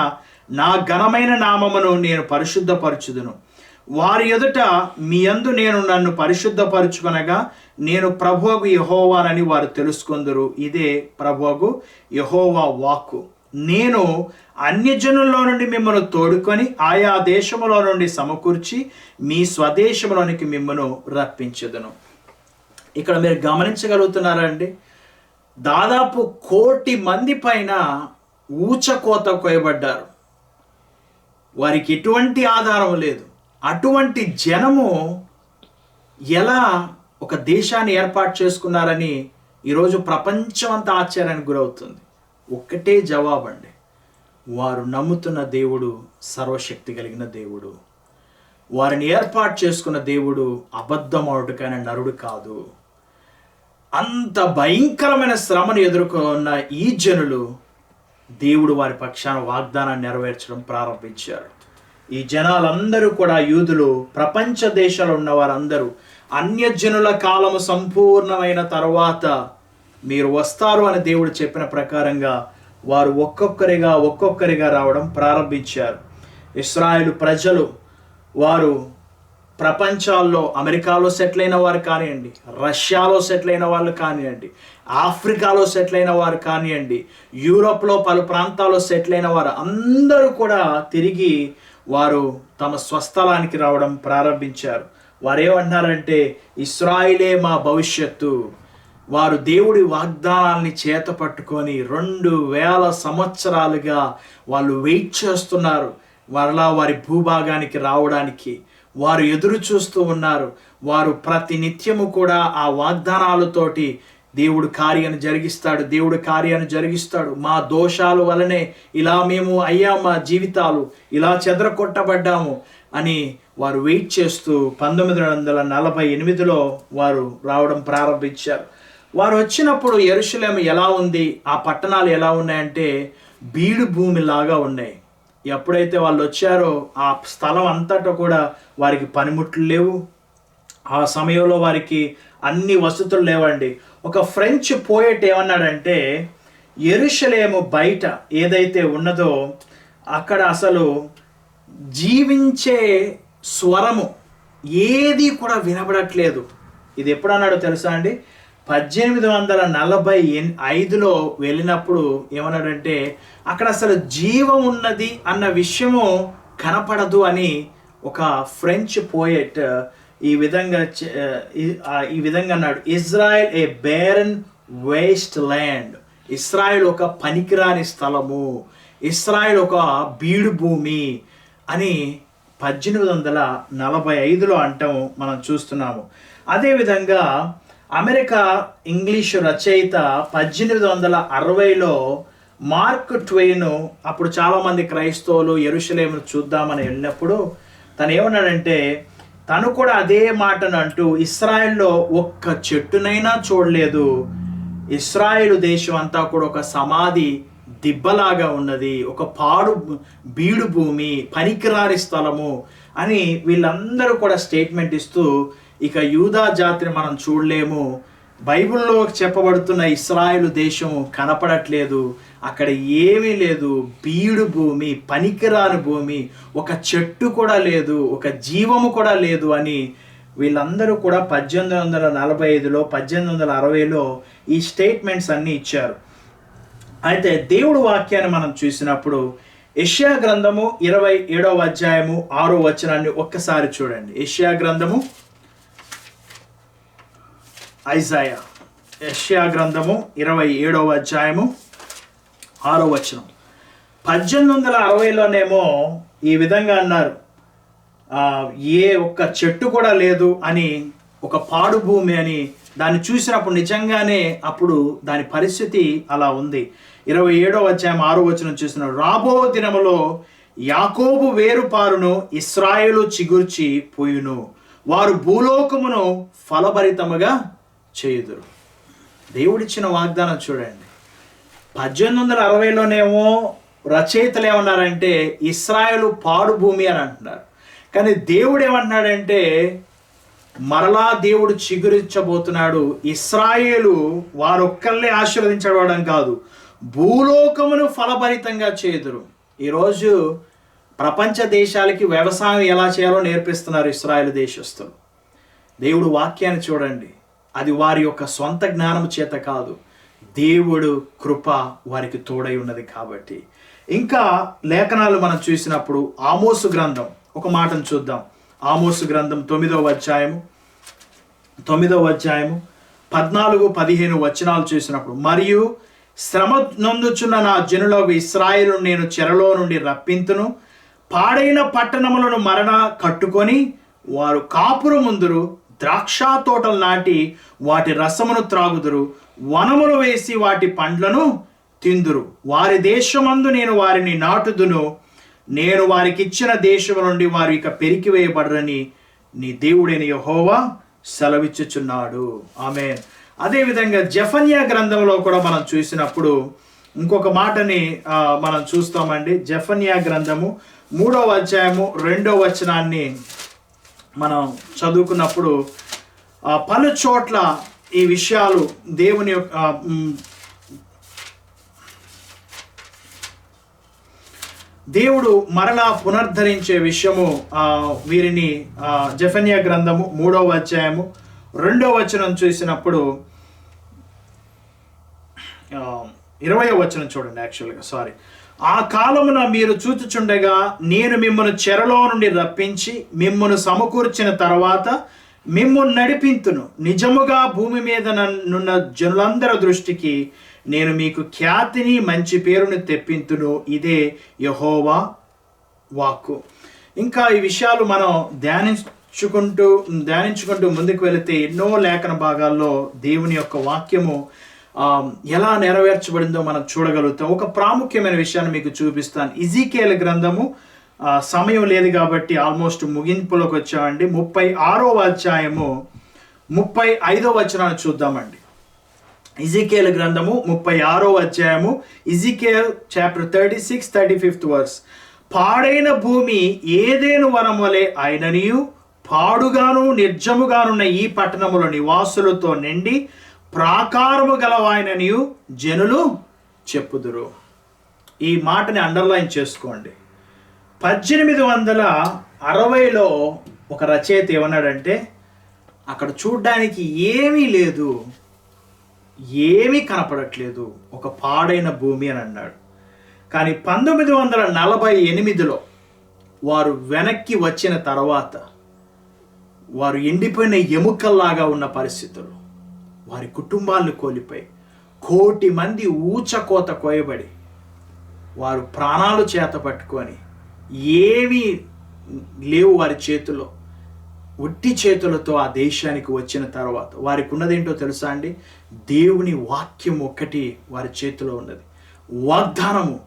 నా ఘనమైన నామమును నేను పరిశుద్ధపరచుదును. వారి ఎదుట మీ యందు నేను నన్ను పరిశుద్ధపరచుకొనగా నేను ప్రభువు యెహోవానని వారు తెలుసుకొందురు. ఇదే ప్రభువు యెహోవా వాక్కు. నేను అన్యజనుల్లో నుండి మిమ్మల్ని తోడుకొని ఆయా దేశములో నుండి సమకూర్చి మీ స్వదేశంలోనికి మిమ్మల్ని రప్పించదును. ఇక్కడ మీరు గమనించగలుగుతున్నారా అండి? దాదాపు 1 కోటి మంది పైన ఊచకోత కోయబడ్డారు. వారికి ఎటువంటి ఆధారం లేదు. అటువంటి జనము ఎలా ఒక దేశాన్ని ఏర్పాటు చేసుకున్నారని ఈరోజు ప్రపంచం అంతా ఆశ్చర్యానికి గురవుతుంది. ఒక్కటే జవాబండి, వారు నమ్ముతున్న దేవుడు సర్వశక్తి కలిగిన దేవుడు. వారిని ఏర్పాటు చేసుకున్న దేవుడు అబద్ధమాడుకైన నరుడు కాదు. అంత భయంకరమైన శ్రమను ఎదుర్కొన్న ఈ జనులు దేవుడు వారి పక్షాన వాగ్దానాన్ని నెరవేర్చడం ప్రారంభించారు. ఈ జనాలందరూ కూడా యూదులు, ప్రపంచ దేశాలు ఉన్న వారందరూ అన్యజనుల కాలము సంపూర్ణమైన తర్వాత మీరు వస్తారు అని దేవుడు చెప్పిన ప్రకారంగా వారు ఒక్కొక్కరిగా రావడం ప్రారంభించారు. ఇశ్రాయేలు ప్రజలు వారు ప్రపంచాల్లో, అమెరికాలో సెటిల్ అయిన వారు కానివ్వండి, రష్యాలో సెటిల్ అయిన వాళ్ళు కానివ్వండి, ఆఫ్రికాలో సెటిల్ అయిన వారు కానివ్వండి, యూరోప్లో పలు ప్రాంతాల్లో సెటిల్ అయిన వారు అందరూ కూడా తిరిగి వారు తమ స్వస్థలానికి రావడం ప్రారంభించారు. వారు ఏమంటున్నారంటే, ఇశ్రాయేలే మా భవిష్యత్తు. వారు దేవుడి వాగ్దానాన్ని చేత పట్టుకొని 2000 సంవత్సరాలుగా వాళ్ళు వెయిట్ చేస్తున్నారు. మరలా వారి భూభాగానికి రావడానికి వారు ఎదురు చూస్తూ ఉన్నారు. వారు ప్రతి నిత్యము కూడా ఆ వాగ్దానాలతోటి దేవుడు కార్యాన్ని జరిగిస్తాడు. మా దోషాల వలనే ఇలా మేము మా జీవితాలు ఇలా చెదరకొట్టబడ్డాము అని వారు వెయిట్ చేస్తూ 1948లో వారు రావడం ప్రారంభించారు. వారు వచ్చినప్పుడు యెరూషలేము ఎలా ఉంది, ఆ పట్టణాలు ఎలా ఉన్నాయంటే బీడు భూమిలాగా ఉన్నాయి. ఎప్పుడైతే వాళ్ళు వచ్చారో ఆ స్థలం అంతటా కూడా వారికి పనిముట్లు లేవు. ఆ సమయంలో వారికి అన్ని వసతులు లేవండి. ఒక ఫ్రెంచ్ పోయెట్ ఏమన్నాడంటే, యెరూషలేము బయట ఏదైతే ఉన్నదో అక్కడ అసలు జీవించే స్వరము ఏది కూడా వినబడట్లేదు. ఇది ఎప్పుడు అన్నాడో తెలుసా అండి? 1845లో వెళ్ళినప్పుడు ఏమన్నాడంటే, అక్కడ అసలు జీవం ఉన్నది అన్న విషయము కనపడదు అని ఒక ఫ్రెంచ్ పోయెట్ ఈ విధంగా అన్నాడు. ఇజ్రాయెల్ ఏ బేరన్ వేస్ట్ ల్యాండ్. ఇస్రాయెల్ ఒక పనికిరాని స్థలము. ఇస్రాయేల్ ఒక బీడు భూమి అని 1845లో అంటాం మనం చూస్తున్నాము. అదేవిధంగా అమెరికా ఇంగ్లీషు రచయిత 1860లో మార్క్ ట్వెయిన్, అప్పుడు చాలామంది క్రైస్తవులు యెరూషలేమును చూద్దామని వెళ్ళినప్పుడు తను ఏమన్నాడంటే, తను కూడా అదే మాటను అంటూ, ఇస్రాయేల్లో ఒక్క చెట్టునైనా చూడలేదు, ఇస్రాయేలు దేశం అంతా కూడా ఒక సమాధి దిబ్బలాగా ఉన్నది, ఒక పాడు బీడు భూమి, పనికిరాని స్థలము అని వీళ్ళందరూ కూడా స్టేట్మెంట్ ఇస్తూ, ఇక యూదా జాతిని మనం చూడలేము, బైబిల్లో చెప్పబడుతున్న ఇస్రాయేలు దేశం కనపడట్లేదు, అక్కడ ఏమీ లేదు, బీడు భూమి, పనికిరాని భూమి, ఒక చెట్టు కూడా లేదు, ఒక జీవము కూడా లేదు అని వీళ్ళందరూ కూడా 1845లో 1860లో ఈ స్టేట్మెంట్స్ అన్నీ ఇచ్చారు. అయితే దేవుడు వాక్యాన్ని మనం చూసినప్పుడు యెషయా గ్రంథము 27వ అధ్యాయము 6వ వచనాన్ని ఒక్కసారి చూడండి. యెషయా గ్రంథము, యెషయా గ్రంథము 27వ అధ్యాయము 6వ వచనం. 1860లోనేమో ఈ విధంగా అన్నారు, ఏ ఒక్క చెట్టు కూడా లేదు అని, ఒక పాడు భూమి అని. దాన్ని చూసినప్పుడు నిజంగానే అప్పుడు దాని పరిస్థితి అలా ఉంది. 27వ అధ్యాయం 6వ వచనం చూసినాడు, రాబో దినములో యాకోబు వేరుపారును, ఇశ్రాయేలు చిగుర్చి పోయును, వారు భూలోకమును ఫలభరితముగా చేయుదురు. దేవుడిచ్చిన వాగ్దానం చూడండి. 1860లోనేమో రచయితలు ఏమన్నారంటే ఇశ్రాయేలు పాడు భూమి అని అంటున్నారు, కానీ దేవుడు ఏమన్నాడంటే మరలా దేవుడు చిగురించబోతున్నాడు, ఇశ్రాయేలు వారొక్కళ్ళే ఆశీర్వదించబడడం కాదు, భూలోకమును ఫలభరితంగా చేయుదురు. ఈరోజు ప్రపంచ దేశాలకి వ్యవసాయం ఎలా చేయాలో నేర్పిస్తున్నారు ఇశ్రాయేలు దేశస్తులు. దేవుడు వాక్యాన్ని చూడండి, అది వారి యొక్క సొంత జ్ఞానం చేత కాదు, దేవుడు కృప వారికి తోడై ఉన్నది కాబట్టి. ఇంకా లేఖనాలు మనం చూసినప్పుడు ఆమోసు గ్రంథం ఒక మాటను చూద్దాం. ఆమోసు గ్రంథం 9వ అధ్యాయము 14-15 వచనాలు చూసినప్పుడు, మరియు శ్రమ నొందుచున్న నా జనులకు ఇశ్రాయేలు నేను చెరలో నుండి రప్పింతును, పాడైన పట్టణములను మరణ కట్టుకొని వారు కాపురు ముందురు, ద్రాక్ష తోటలు నాటి వాటి రసమును త్రాగుదురు, వనములు వేసి వాటి పండ్లను తిందురు, వారి దేశమందు నేను వారిని నాటుదును, నేను వారికి ఇచ్చిన దేశము నుండి వారు ఇక పెరికివేయబడరని నీ దేవుడైన యెహోవా సెలవిచ్చుచున్నాడు. ఆమేన్. అదేవిధంగా జెఫన్యా గ్రంథంలో కూడా మనం చూసినప్పుడు ఇంకొక మాటని మనం చూస్తామండి. జెఫన్యా గ్రంథము 3వ అధ్యాయము 2వ వచనాన్ని మనం చదువుకున్నప్పుడు పలు చోట్ల ఈ విషయాలు దేవుని దేవుడు మరలా పునరుద్ధరించే విషయము వీరిని జెఫన్యా గ్రంథము 3వ అధ్యాయము 2వ వచనం చూసినప్పుడు 20వ వచనం చూడండి. యాక్చువల్గా ఆ కాలమున మీరు చూచుచుండగా నేను మిమ్మల్ని చెరలో నుండి రప్పించి మిమ్మల్ని సమకూర్చిన తర్వాత మిమ్మల్ని నడిపింతును, నిజముగా భూమి మీద నున్న జనులందరి దృష్టికి నేను మీకు ఖ్యాతిని మంచి పేరుని తెప్పింతును, ఇదే యెహోవా వాక్కు. ఇంకా ఈ విషయాలు మనం ధ్యానించుకుంటూ ముందుకు వెళితే ఎన్నో లేఖన భాగాల్లో దేవుని యొక్క వాక్యము ఎలా నెరవేర్చబడిందో మనం చూడగలుగుతాం. ఒక ప్రాముఖ్యమైన విషయాన్ని మీకు చూపిస్తాను. ఎజెకీయేలు గ్రంథము, సమయం లేదు కాబట్టి ఆల్మోస్ట్ ముగింపులోకి వచ్చామండి. 36వ అధ్యాయము 35వ వచనాన్ని చూద్దామండి. ఎజెకీయేలు గ్రంథము 36వ అధ్యాయము, ఎజెకీయేల్ చాప్టర్ 36-35 వర్స్. పాడైన భూమి ఏదేను వనం వలె అయిననియు, పాడుగాను నిర్జముగానున్న ఈ పట్టణముల నివాసులతో నిండి ప్రాకారము గలవాయననియు జనులు చెప్పుదురు. ఈ మాటని అండర్లైన్ చేసుకోండి. 1860లో ఒక రచయిత ఏమన్నాడంటే అక్కడ చూడ్డానికి ఏమీ లేదు, ఏమీ కనపడట్లేదు, ఒక పాడైన భూమి అని అన్నాడు. కానీ 1948లో వారు వెనక్కి వచ్చిన తర్వాత వారు ఎండిపోయిన ఎముకల్లాగా ఉన్న పరిస్థితులు, వారి కుటుంబాలను కోల్పోయి 1,000,000 మంది ఊచకోత కోయబడి వారు ప్రాణాలు చేత పట్టుకొని ఏమీ లేవు వారి చేతిలో, ఒట్టి చేతులతో ఆ దేశానికి వచ్చిన తర్వాత వారికి ఉన్నదేంటో తెలుసా అండి? దేవుని వాక్యం ఒక్కటి వారి చేతిలో ఉన్నది. వాగ్దానము,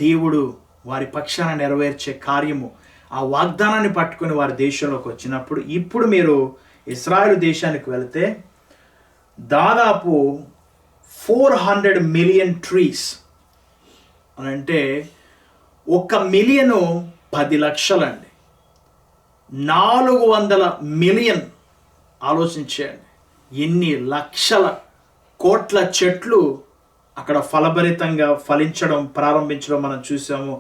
దేవుడు వారి పక్షాన నెరవేర్చే కార్యము, ఆ వాగ్దానాన్ని పట్టుకొని వారి దేశంలోకి వచ్చినప్పుడు, ఇప్పుడు మీరు ఇశ్రాయేలు దేశానికి వెళితే దాదాపు 400 మిలియన్ ట్రీస్ అని అంటే 1 మిలియను 10 లక్షలండి. 400 మిలియన్ ఆలోచించేయండి, ఎన్ని లక్షల కోట్ల చెట్లు అక్కడ ఫలభరితంగా ఫలించడం ప్రారంభించడం మనం చూసాము.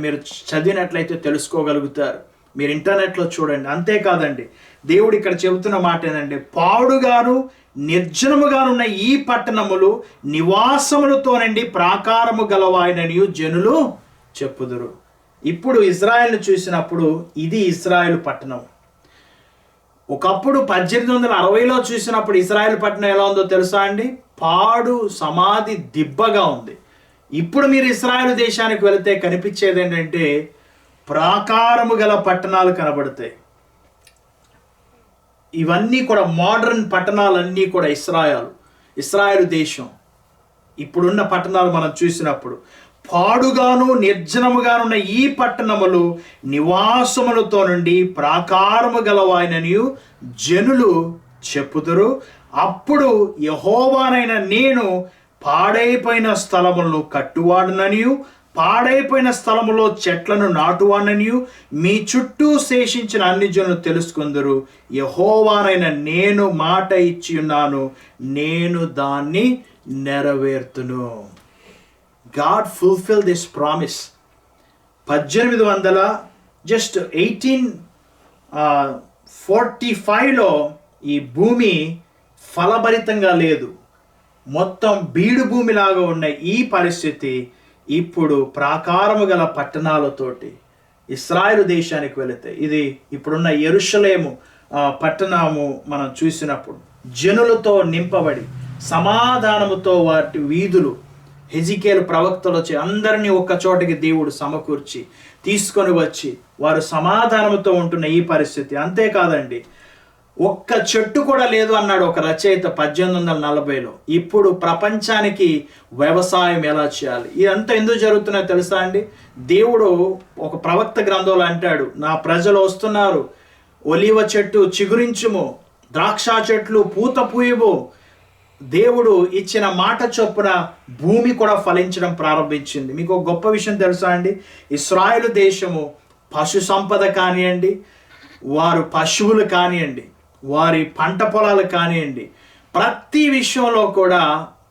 మీరు చదివినట్లయితే తెలుసుకోగలుగుతారు, మీరు ఇంటర్నెట్లో చూడండి. అంతేకాదండి, దేవుడు ఇక్కడ చెబుతున్న మాట ఏంటంటే, పాడుగాను నిర్జనముగానున్న ఈ పట్టణములు నివాసములతోనండి ప్రాకారము గలవాయనని జనులు చెప్పుదురు. ఇప్పుడు ఇజ్రాయెల్ని చూసినప్పుడు ఇది ఇజ్రాయెల్ పట్టణం. ఒకప్పుడు 1860లో చూసినప్పుడు ఇజ్రాయెల్ పట్టణం ఎలా ఉందో తెలుసా అండి? పాడు సమాధి దిబ్బగా ఉంది. ఇప్పుడు మీరు ఇజ్రాయెల్ దేశానికి వెళితే కనిపించేది ఏంటంటే ప్రాకారము గల పట్టణాలు కనబడతాయి. ఇవన్నీ కూడా మోడర్న్ పట్టణాలన్నీ కూడా ఇస్రాయేలు దేశం. ఇప్పుడున్న పట్టణాలు మనం చూసినప్పుడు పాడుగాను నిర్జనముగానున్న ఈ పట్టణములు నివాసములతో నుండి ప్రాకారము గలవాయనని జనులు చెప్పుదురు. అప్పుడు యెహోవానైన నేను పాడైపోయిన స్థలములను కట్టువాడననియు పాడైపోయిన స్థలములో చెట్లను నాటువాడననియు మీ చుట్టూ శేషించిన అన్ని జనులు తెలుసుకుందరు. యెహోవానైన నేను మాట ఇచ్చి ఉన్నాను, నేను దాన్ని నెరవేర్తును. God fulfilled this promise. 1845లో ఈ భూమి ఫలభరితంగా లేదు, మొత్తం బీడు భూమిలాగా ఉన్న ఈ పరిస్థితి ఇప్పుడు ప్రాకారము గల పట్టణాలతోటి ఇశ్రాయేలు దేశానికి వెళితే, ఇది ఇప్పుడున్న యెరూషలేము పట్టణము మనం చూసినప్పుడు జనులతో నింపబడి సమాధానముతో వాటి వీధులు, హెజికేలు ప్రవక్తలు వచ్చి అందరినీ ఒక్క చోటికి దేవుడు సమకూర్చి తీసుకొని వచ్చి వారు సమాధానంతో ఉంటున్న ఈ పరిస్థితి. అంతేకాదండి, ఒక్క చెట్టు కూడా లేదు అన్నాడు ఒక రచయిత 1840లో. ఇప్పుడు ప్రపంచానికి వ్యవసాయం ఎలా చేయాలి, ఇదంతా ఎందుకు జరుగుతుందో తెలుసా అండి? దేవుడు ఒక ప్రవక్త గ్రంథంలో అంటాడు, నా ప్రజలు వస్తున్నారు, ఒలీవ చెట్టు చిగురించుము, ద్రాక్ష చెట్లు పూత పూయవు. దేవుడు ఇచ్చిన మాట చొప్పున భూమి కూడా ఫలించడం ప్రారంభించింది. మీకు ఒక గొప్ప విషయం తెలుసా అండి? ఇశ్రాయేలు దేశము పశు సంపద కానివ్వండి, వారు పశువులు కానివ్వండి, వారి పంట పొలాలు కానివ్వండి, ప్రతి విషయంలో కూడా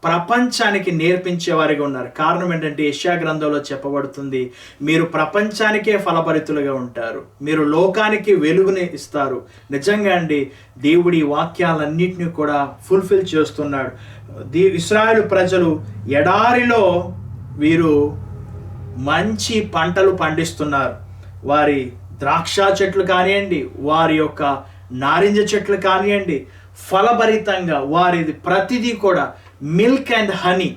ప్రపంచానికి నేర్పించేవారిగా ఉన్నారు. కారణం ఏంటంటే యెషయా గ్రంథంలో చెప్పబడుతుంది, మీరు ప్రపంచానికే ఫలభరితులుగా ఉంటారు, మీరు లోకానికి వెలుగుని ఇస్తారు. నిజంగా అండి, దేవుడి వాక్యాలన్నింటినీ కూడా ఫుల్ఫిల్ చేస్తున్నాడు. ఇశ్రాయేలు ప్రజలు ఎడారిలో వీరు మంచి పంటలు పండిస్తున్నారు. వారి ద్రాక్ష చెట్లు కానివ్వండి, వారి యొక్క నారింజ చెట్లు కానివ్వండి, ఫలభరితంగా వారిది ప్రతిదీ కూడా మిల్క్ అండ్ హనీ,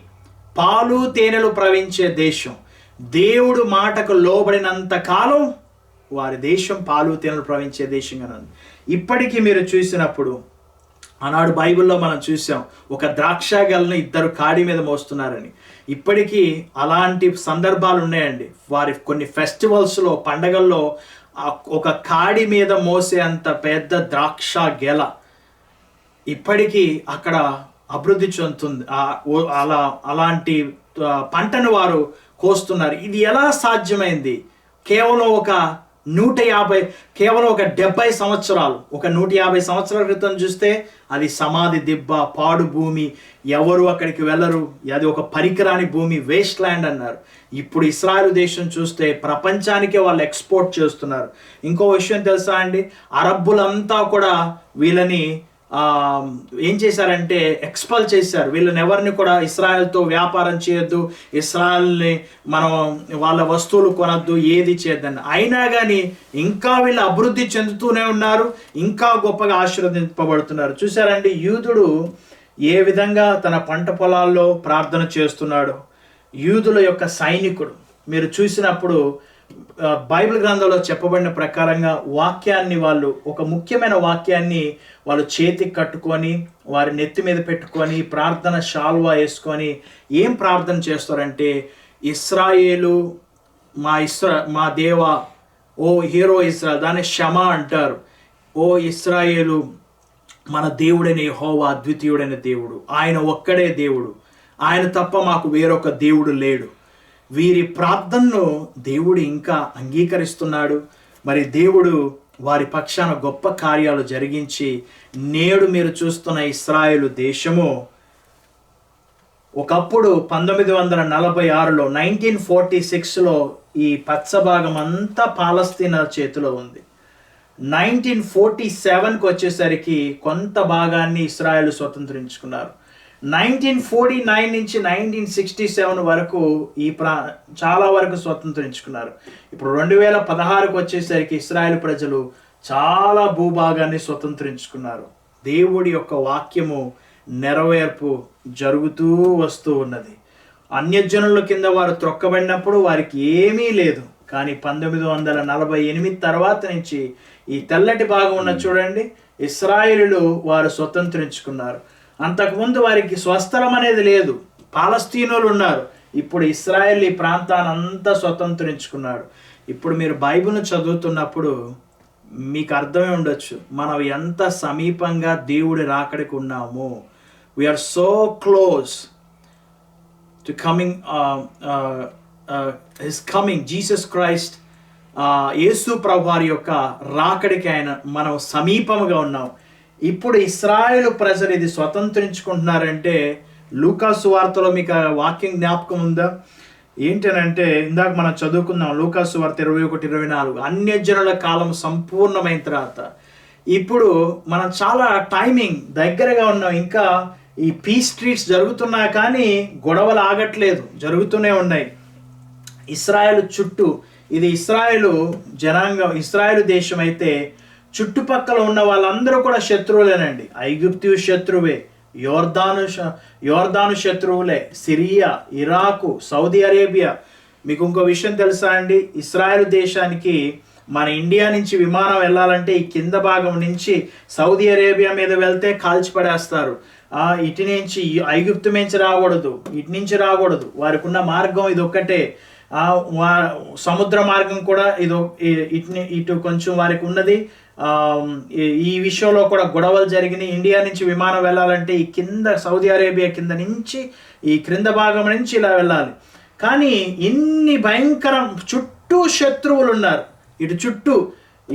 పాలు తేనెలు ప్రవహించే దేశం. దేవుడు మాటకు లోబడినంత కాలం వారి దేశం పాలు తేనెలు ప్రవహించే దేశంగా ఉంది. ఇప్పటికీ మీరు చూసినప్పుడు, ఆనాడు బైబిల్లో మనం చూసాం, ఒక ద్రాక్ష గెలను 2 కాడి మీద మోస్తున్నారని. ఇప్పటికీ అలాంటి సందర్భాలు ఉన్నాయండి. వారి కొన్ని ఫెస్టివల్స్లో, పండగల్లో ఒక కాడి మీద మోసే అంత పెద్ద ద్రాక్ష గెల ఇప్పటికీ అక్కడ అభివృద్ధి చెందుతుంది. అలాంటి పంటను వారు కోస్తున్నారు. ఇది ఎలా సాధ్యమైంది? కేవలం ఒక 70 సంవత్సరాలు, ఒక 150 సంవత్సరాల క్రితం చూస్తే అది సమాధి దిబ్బ, పాడు భూమి, ఎవరు అక్కడికి వెళ్ళరు, అది ఒక పరికరాని భూమి, వేస్ట్ ల్యాండ్ అన్నారు. ఇప్పుడు ఇశ్రాయేలు దేశం చూస్తే ప్రపంచానికే వాళ్ళు ఎక్స్పోర్ట్ చేస్తున్నారు. ఇంకో విషయం తెలుసా అండి? అరబ్బులంతా కూడా వీళ్ళని ఏం చేశారంటే ఎక్స్పల్ చేశారు. వీళ్ళని ఎవరిని కూడా ఇశ్రాయేల్తో వ్యాపారం చేయొద్దు, ఇశ్రాయేల్ని మనం వాళ్ళ వస్తువులు కొనద్దు, ఏది చేయొద్దని. అయినా కానీ ఇంకా వీళ్ళు అభివృద్ధి చెందుతూనే ఉన్నారు, ఇంకా గొప్పగా ఆశీర్వదింపబడుతున్నారు. చూసారండి, యూదుడు ఏ విధంగా తన పంట పొలాల్లో ప్రార్థన చేస్తున్నాడు, యూదుల యొక్క సైనికుడు. మీరు చూసినప్పుడు బైబిల్ గ్రంథంలో చెప్పబడిన ప్రకారంగా వాక్యాన్ని వాళ్ళు, ఒక ముఖ్యమైన వాక్యాన్ని వాళ్ళు చేతికి కట్టుకొని వారి నెత్తి మీద పెట్టుకొని ప్రార్థన షాల్వా వేసుకొని ఏం ప్రార్థన చేస్తారంటే, ఇస్రాయేలు మా దేవా, ఓ హీరో ఇస్రాయేల్, దాన్ని షమా అంటారు. ఓ ఇస్రాయేలు, మన దేవుడైన యెహోవా అద్వితీయుడైన దేవుడు, ఆయన ఒక్కడే దేవుడు, ఆయన తప్ప మాకు వేరొక దేవుడు లేడు. వీరి ప్రార్థనను దేవుడు ఇంకా అంగీకరిస్తున్నాడు. మరి దేవుడు వారి పక్షాన గొప్ప కార్యాలు జరిగించి నేడు మీరు చూస్తున్న ఇశ్రాయేలు దేశము ఒకప్పుడు 1946లో 1946లో ఈ పచ్చ భాగం అంతా పాలస్తీనా చేతిలో ఉంది. 1947కి వచ్చేసరికి కొంత భాగాన్ని ఇశ్రాయేలు స్వతంత్రించుకున్నారు. 1949 నుంచి 1967 వరకు చాలా వరకు స్వతంత్రించుకున్నారు. ఇప్పుడు 2016కి వచ్చేసరికి ఇశ్రాయేలు ప్రజలు చాలా భూభాగాన్ని స్వతంత్రించుకున్నారు. దేవుడి యొక్క వాక్యము నెరవేర్పు జరుగుతూ వస్తూ ఉన్నది. అన్యజనుల కింద వారు త్రొక్కబడినప్పుడు వారికి ఏమీ లేదు. కానీ 1948 తర్వాత నుంచి ఈ తెల్లటి భాగం ఉన్న చూడండి, ఇశ్రాయేలులు వారు స్వతంత్రించుకున్నారు. అంతకుముందు వారికి స్వస్థలం అనేది లేదు, పాలస్తీనులు ఉన్నారు. ఇప్పుడు ఇశ్రాయేల్ ఈ ప్రాంతాన్ని అంతా స్వతంత్రించుకున్నాడు. ఇప్పుడు మీరు బైబిల్ను చదువుతున్నప్పుడు మీకు అర్థమై ఉండొచ్చు, మనం ఎంత సమీపంగా దేవుడి రాకడికి ఉన్నాము. We are so close to coming his coming, Jesus Christ, యేసు ప్రభు వారి యొక్క రాకడికి మనం సమీపంగా ఉన్నాం. ఇప్పుడు ఇశ్రాయేలు ప్రజలు ఇది స్వతంత్రించుకుంటున్నారంటే, లూకా సువార్తలో మీకు ఆ వాక్యం జ్ఞాపకం ఉందా? ఏంటనంటే, ఇందాక మనం చదువుకుందాం, లూకా సువార్త 21-24, అన్యజనుల కాలం సంపూర్ణమైన తర్వాత ఇప్పుడు మనం చాలా టైమింగ్ దగ్గరగా ఉన్నాం. ఇంకా ఈ పీస్ స్ట్రీట్స్ జరుగుతున్నా కానీ గొడవలు ఆగట్లేదు, జరుగుతూనే ఉన్నాయి. ఇశ్రాయేలు చుట్టూ, ఇది ఇశ్రాయేలు జనాంగం, ఇశ్రాయేలు దేశం అయితే చుట్టుపక్కల ఉన్న వాళ్ళందరూ కూడా శత్రువులేనండి. ఐగుప్తు శత్రువే, యోర్దాను శత్రువులే, సిరియా, ఇరాకు, సౌదీ అరేబియా. మీకు ఇంకో విషయం తెలుసా అండి? ఇశ్రాయేల్ దేశానికి మన ఇండియా నుంచి విమానం వెళ్ళాలంటే ఈ కింద భాగం నుంచి సౌదీ అరేబియా మీద వెళ్తే కాల్చిపడేస్తారు. ఇటు నుంచి ఐగుప్తు నుంచి రాకూడదు, ఇటు నుంచి రాకూడదు. వారికి ఉన్న మార్గం ఇది ఒక్కటే. సముద్ర మార్గం కూడా ఇటు కొంచెం వారికి ఉన్నది. ఈ విషయంలో కూడా గొడవలు జరిగినాయి. ఇండియా నుంచి విమానం వెళ్ళాలంటే ఈ కింద సౌదీ అరేబియా కింద నుంచి ఈ క్రింద భాగం నుంచి ఇలా వెళ్ళాలి. కానీ ఇన్ని భయంకరం, చుట్టూ శత్రువులు ఉన్నారు. ఇటు చుట్టూ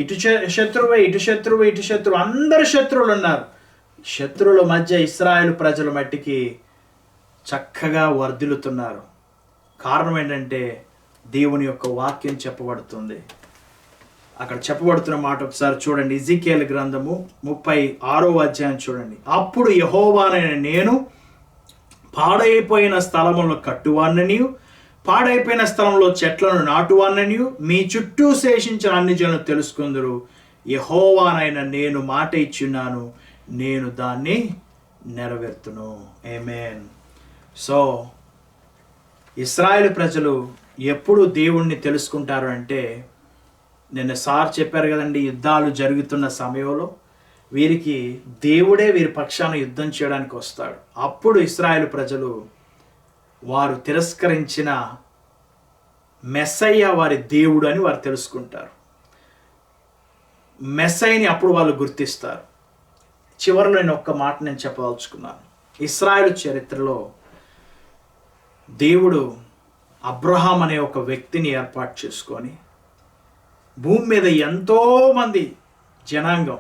ఇటు శత్రువే, ఇటు శత్రువే, ఇటు శత్రువు, అందరు శత్రువులు ఉన్నారు. శత్రువుల మధ్య ఇశ్రాయేలు ప్రజల మట్టికి చక్కగా వర్ధిల్లుతున్నారు. కారణం ఏంటంటే దేవుని యొక్క వాక్యం చెప్పబడుతుంది. అక్కడ చెప్పబడుతున్న మాట ఒకసారి చూడండి. ఎజెకియేలు గ్రంథము 36వ అధ్యాయం చూడండి. అప్పుడు యెహోవానైన నేను పాడైపోయిన స్థలములను కట్టువాన్ననియు, పాడైపోయిన స్థలంలో చెట్లను నాటువాన్ననియు, మీ చుట్టూ శేషించిన అన్ని జనులు తెలుసుకుందరు. యెహోవానైన నేను మాట ఇచ్చున్నాను, నేను దాన్ని నెరవేర్తును. ఆమేన్. సో ఇశ్రాయేలు ప్రజలు ఎప్పుడు దేవుణ్ణి తెలుసుకుంటారు అంటే, నిన్న సార్ చెప్పారు కదండి, యుద్ధాలు జరుగుతున్న సమయంలో వీరికి దేవుడే వీరి పక్షాన యుద్ధం చేయడానికి వస్తాడు. అప్పుడు ఇశ్రాయేలు ప్రజలు వారు తిరస్కరించిన మెస్సయ్య వారి దేవుడు అని వారు తెలుసుకుంటారు. మెస్సయ్యని అప్పుడు వాళ్ళు గుర్తిస్తారు. చివరిలో నేను ఒక్క మాట నేను చెప్పదలుచుకున్నాను. ఇశ్రాయేలు చరిత్రలో దేవుడు అబ్రహాం అనే ఒక వ్యక్తిని ఏర్పాటు చేసుకొని భూమి మీద ఎంతోమంది జనాంగం,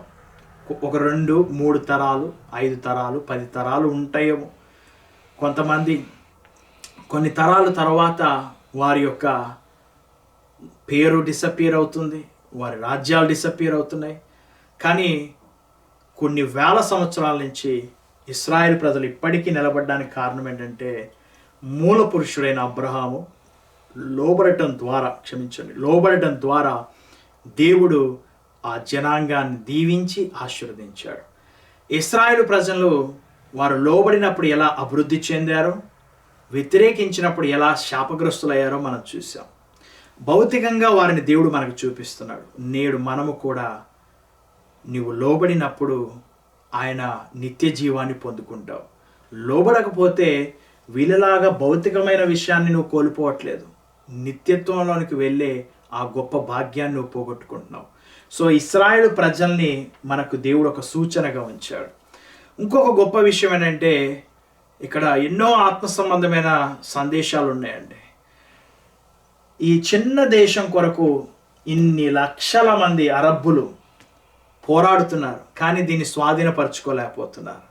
ఒక 2, 3 తరాలు, 5 తరాలు, 10 తరాలు ఉంటాయేమో. కొంతమంది కొన్ని తరాల తర్వాత వారి యొక్క పేరు డిసపియర్ అవుతుంది, వారి రాజ్యాలు డిసపియర్ అవుతున్నాయి. కానీ కొన్ని వేల సంవత్సరాల నుంచి ఇశ్రాయేల్ ప్రజలు ఇప్పటికీ నిలబడడానికి కారణం ఏంటంటే, మూల పురుషుడైన అబ్రహాము లోబడటం ద్వారా దేవుడు ఆ జనాంగాన్ని దీవించి ఆశీర్వదించాడు. ఇశ్రాయేలు ప్రజలు వారు లోబడినప్పుడు ఎలా అభివృద్ధి చెందారో, వ్యతిరేకించినప్పుడు ఎలా శాపగ్రస్తులయ్యారో మనం చూసాం. భౌతికంగా వారిని దేవుడు మనకు చూపిస్తున్నాడు. నేడు మనము కూడా నీవు లోబడినప్పుడు ఆయన నిత్య జీవాన్ని పొందుకుంటావు. లోబడకపోతే వీళ్ళలాగా భౌతికమైన విషయాన్ని నువ్వు కోల్పోవట్లేదు, నిత్యత్వంలోనికి వెళ్ళే ఆ గొప్ప భాగ్యాన్ని నువ్వు పోగొట్టుకుంటున్నావు. సో ఇశ్రాయేలు ప్రజల్ని మనకు దేవుడు ఒక సూచనగా ఉంచాడు. ఇంకొక గొప్ప విషయం ఏంటంటే ఇక్కడ ఎన్నో ఆత్మ సంబంధమైన సందేశాలు ఉన్నాయండి. ఈ చిన్న దేశం కొరకు ఇన్ని లక్షల మంది అరబ్బులు పోరాడుతున్నారు, కానీ దీన్ని స్వాధీనపరచుకోలేకపోతున్నారు.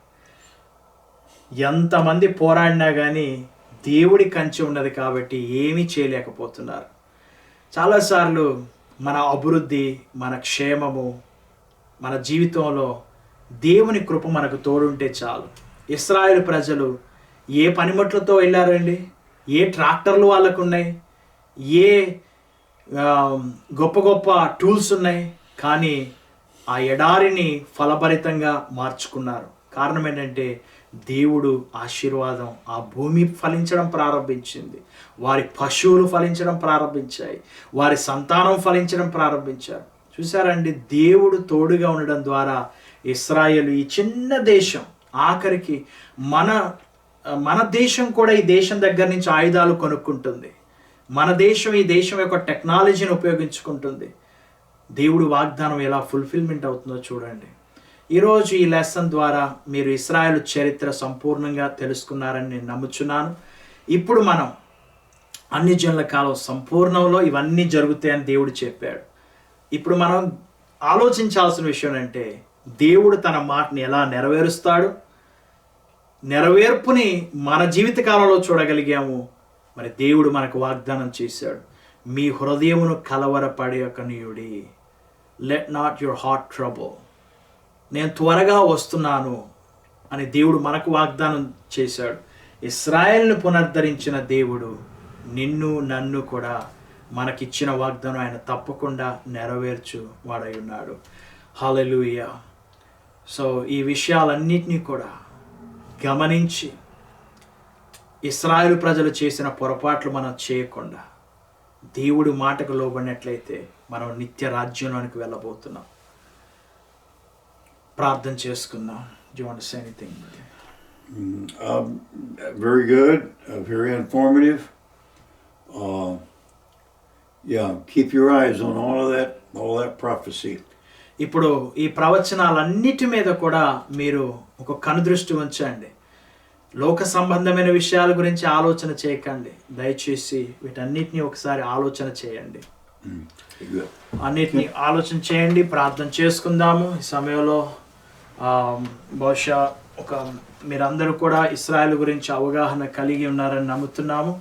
ఎంతమంది పోరాడినా కానీ దేవుడి కంచె ఉన్నది కాబట్టి ఏమీ చేయలేకపోతున్నారు. చాలాసార్లు మన అభివృద్ధి, మన క్షేమము, మన జీవితంలో దేవుని కృప మనకు తోడుంటే చాలు. ఇశ్రాయేలు ప్రజలు ఏ పనిముట్లతో వెళ్ళారండి? ఏ ట్రాక్టర్లు వాళ్ళకు ఉన్నాయి, ఏ గొప్ప గొప్ప టూల్స్ ఉన్నాయి, కానీ ఆ ఎడారిని ఫలభరితంగా మార్చుకున్నారు. కారణం ఏంటంటే దేవుడు ఆశీర్వాదం, ఆ భూమి ఫలించడం ప్రారంభించింది, వారి పశువులు ఫలించడం ప్రారంభించాయి, వారి సంతానం ఫలించడం ప్రారంభించారు. చూసారండి, దేవుడు తోడుగా ఉండడం ద్వారా ఇశ్రాయేలు ఈ చిన్న దేశం ఆఖరికి మన దేశం కూడా ఈ దేశం దగ్గర నుంచి ఆయుధాలు కొనుక్కుంటుంది. మన దేశం ఈ దేశం యొక్క టెక్నాలజీని ఉపయోగించుకుంటుంది. దేవుడు వాగ్దానం ఎలా ఫుల్ఫిల్మెంట్ అవుతుందో చూడండి. ఈరోజు ఈ లెసన్ ద్వారా మీరు ఇశ్రాయేలు చరిత్ర సంపూర్ణంగా తెలుసుకున్నారని నేను నమ్ముచున్నాను. ఇప్పుడు మనం అన్ని జనుల కాలం సంపూర్ణంలో ఇవన్నీ జరుగుతాయని దేవుడు చెప్పాడు. ఇప్పుడు మనం ఆలోచించాల్సిన విషయం అంటే దేవుడు తన మాటని ఎలా నెరవేరుస్తాడు, నెరవేర్పుని మన జీవిత కాలంలో చూడగలిగాము. మరి దేవుడు మనకు వాగ్దానం చేశాడు, మీ హృదయమును కలవరపడకనీయుడి, let not your heart trouble, నేను త్వరగా వస్తున్నాను అని దేవుడు మనకు వాగ్దానం చేశాడు. ఇశ్రాయేలును పునరుద్ధరించిన దేవుడు నిన్ను నన్ను కూడా మనకిచ్చిన వాగ్దానం ఆయన తప్పకుండా నెరవేర్చు వాడై ఉన్నాడు. హల్లెలూయా. సో ఈ విషయాలన్నిటినీ కూడా గమనించి ఇశ్రాయేలు ప్రజలు చేసిన పొరపాట్లు మనం చేయకుండా దేవుడి మాటకు లోబడినట్లయితే మనం నిత్య రాజ్యంలోనికి వెళ్ళబోతున్నాం. ప్రార్థన చేసుకుందాం. Do you want to say anything? Very good, very informative. Yeah, keep your eyes on all that prophecy. ఇప్పుడు ఈ ప్రవచనాలన్నిటి మీద కూడా మీరు ఒక కనుదృష్టి ఉంచండి. లోక సంబంధమైన విషయాల గురించి ఆలోచన చేయకండి. దయచేసి వీటన్నిటిని ఒకసారి ఆలోచన చేయండి. అన్నిటిని ఆలోచన చేయండి. ప్రార్థన చేసుకుందాము. ఈ సమయంలో బహుశా మీరందరూ కూడా ఇశ్రాయేలు గురించి అవగాహన కలిగి ఉన్నారని నమ్ముతున్నాము.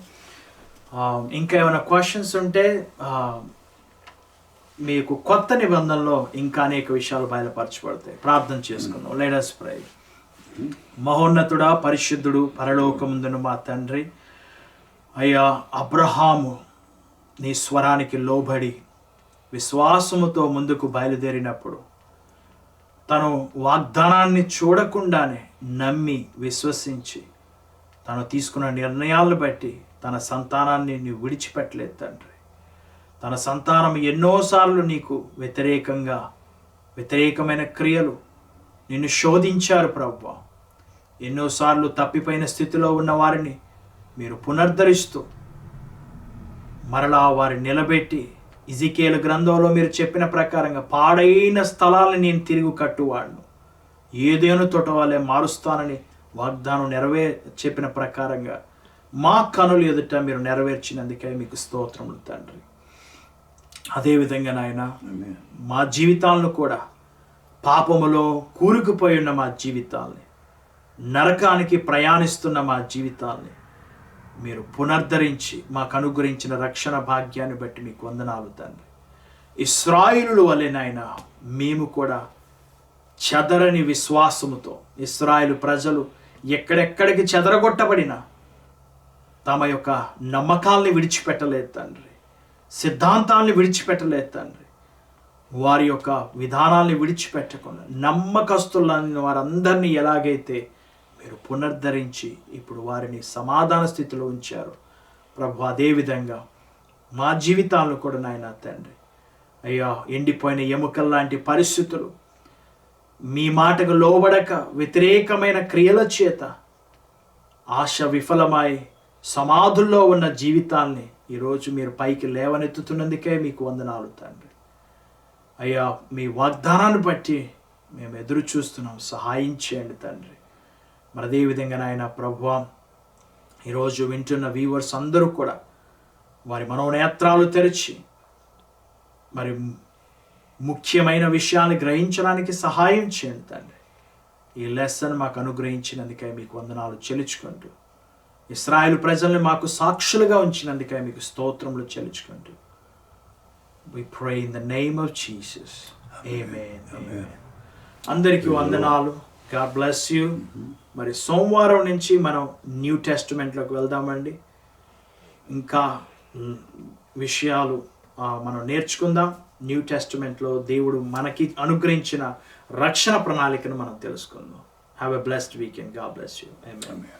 ఇంకా ఏమైనా క్వశ్చన్స్ ఉంటే మీకు కొత్త నిబంధనలో ఇంకా అనేక విషయాలు బయలుపరచబడతాయి. ప్రార్థన చేసుకుందాం. Let us pray. మహోన్నతుడా, పరిశుద్ధుడు, పరలోకముందున మా తండ్రి, అయ్యా, అబ్రహాము నీ స్వరానికి లోబడి విశ్వాసముతో ముందుకు బయలుదేరినప్పుడు తను వాగ్దానాన్ని చూడకుండానే నమ్మి విశ్వసించి తను తీసుకున్న నిర్ణయాలను బట్టి తన సంతానాన్ని నీవు విడిచిపెట్టలేదు తండ్రి. తన సంతానం ఎన్నోసార్లు నీకు వ్యతిరేకమైన క్రియలు నిన్ను శోధించారు ప్రభువా. ఎన్నోసార్లు తప్పిపోయిన స్థితిలో ఉన్న వారిని మీరు పునరుద్ధరిస్తూ మరలా వారిని నిలబెట్టి ఎజెకీయేలు గ్రంథంలో మీరు చెప్పిన ప్రకారంగా పాడైన స్థలాలను నేను తిరిగి కట్టువాడును, ఏదేను తోట వాళ్ళే మారుస్తానని వాగ్దానం చెప్పిన ప్రకారంగా మా కనులు ఎదుట మీరు నెరవేర్చినందుకే మీకు స్తోత్రములు తండ్రి. అదేవిధంగా నాయన, మా జీవితాలను కూడా పాపములో కూరుకుపోయి ఉన్న మా జీవితాల్ని, నరకానికి ప్రయాణిస్తున్న మా జీవితాల్ని మీరు పునరుద్ధరించి మాకు అనుగ్రహించిన రక్షణ భాగ్యాన్ని బట్టి మీకు వందనాలు తండ్రి. ఇశ్రాయేలు వలెనైనా మేము కూడా చెదరని విశ్వాసముతో, ఇశ్రాయేలు ప్రజలు ఎక్కడెక్కడికి చెదరగొట్టబడినా తమ యొక్క నమ్మకాల్ని విడిచిపెట్టలేదు తండ్రి, సిద్ధాంతాల్ని విడిచిపెట్టలేదు తండ్రి, వారి యొక్క విధానాల్ని విడిచిపెట్టకుండా నమ్మకస్తులని వారందరినీ ఎలాగైతే మీరు పునరుద్ధరించి ఇప్పుడు వారిని సమాధాన స్థితిలో ఉంచారు ప్రభు. అదేవిధంగా మా జీవితాలను కూడా నాయన తండ్రి అయ్యా ఎండిపోయిన ఎముకల లాంటి పరిస్థితులు, మీ మాటకు లోబడక వ్యతిరేకమైన క్రియల చేత ఆశ విఫలమై సమాధుల్లో ఉన్న జీవితాల్ని ఈరోజు మీరు పైకి లేవనెత్తుతున్నందుకే మీకు వందనాలు తండ్రి. అయ్యా మీ వాగ్దానాన్ని బట్టి మేము ఎదురు చూస్తున్నాం, సహాయం చేయండి తండ్రి. మరి అదేవిధంగా నాయన ప్రభువా, ఈరోజు వింటున్న వ్యూవర్స్ అందరూ కూడా వారి మనోనేత్రాలు తెరిచి మరి ముఖ్యమైన విషయాన్ని గ్రహించడానికి సహాయం చేయండి తండ్రి. ఈ లెసన్ మాకు అనుగ్రహించినందుకే మీకు వందనాలు చెల్లించుకుంటూ, ఇశ్రాయేలు ప్రజల్ని మాకు సాక్షులుగా ఉంచినందుకే మీకు స్తోత్రములు చెల్లించుకుంటూ, we pray in the name of Jesus. Amen. Amen. అందరికీ వందనాలు. God bless you. మరి సోమవారం నుంచి మనం న్యూ టెస్టిమెంట్లోకి వెళ్దామండి. ఇంకా విషయాలు మనం నేర్చుకుందాం. న్యూ టెస్టిమెంట్లో దేవుడు మనకి అనుగ్రహించిన రక్షణ ప్రణాళికను మనం తెలుసుకుందాం. Have a blessed weekend. God bless you. Amen.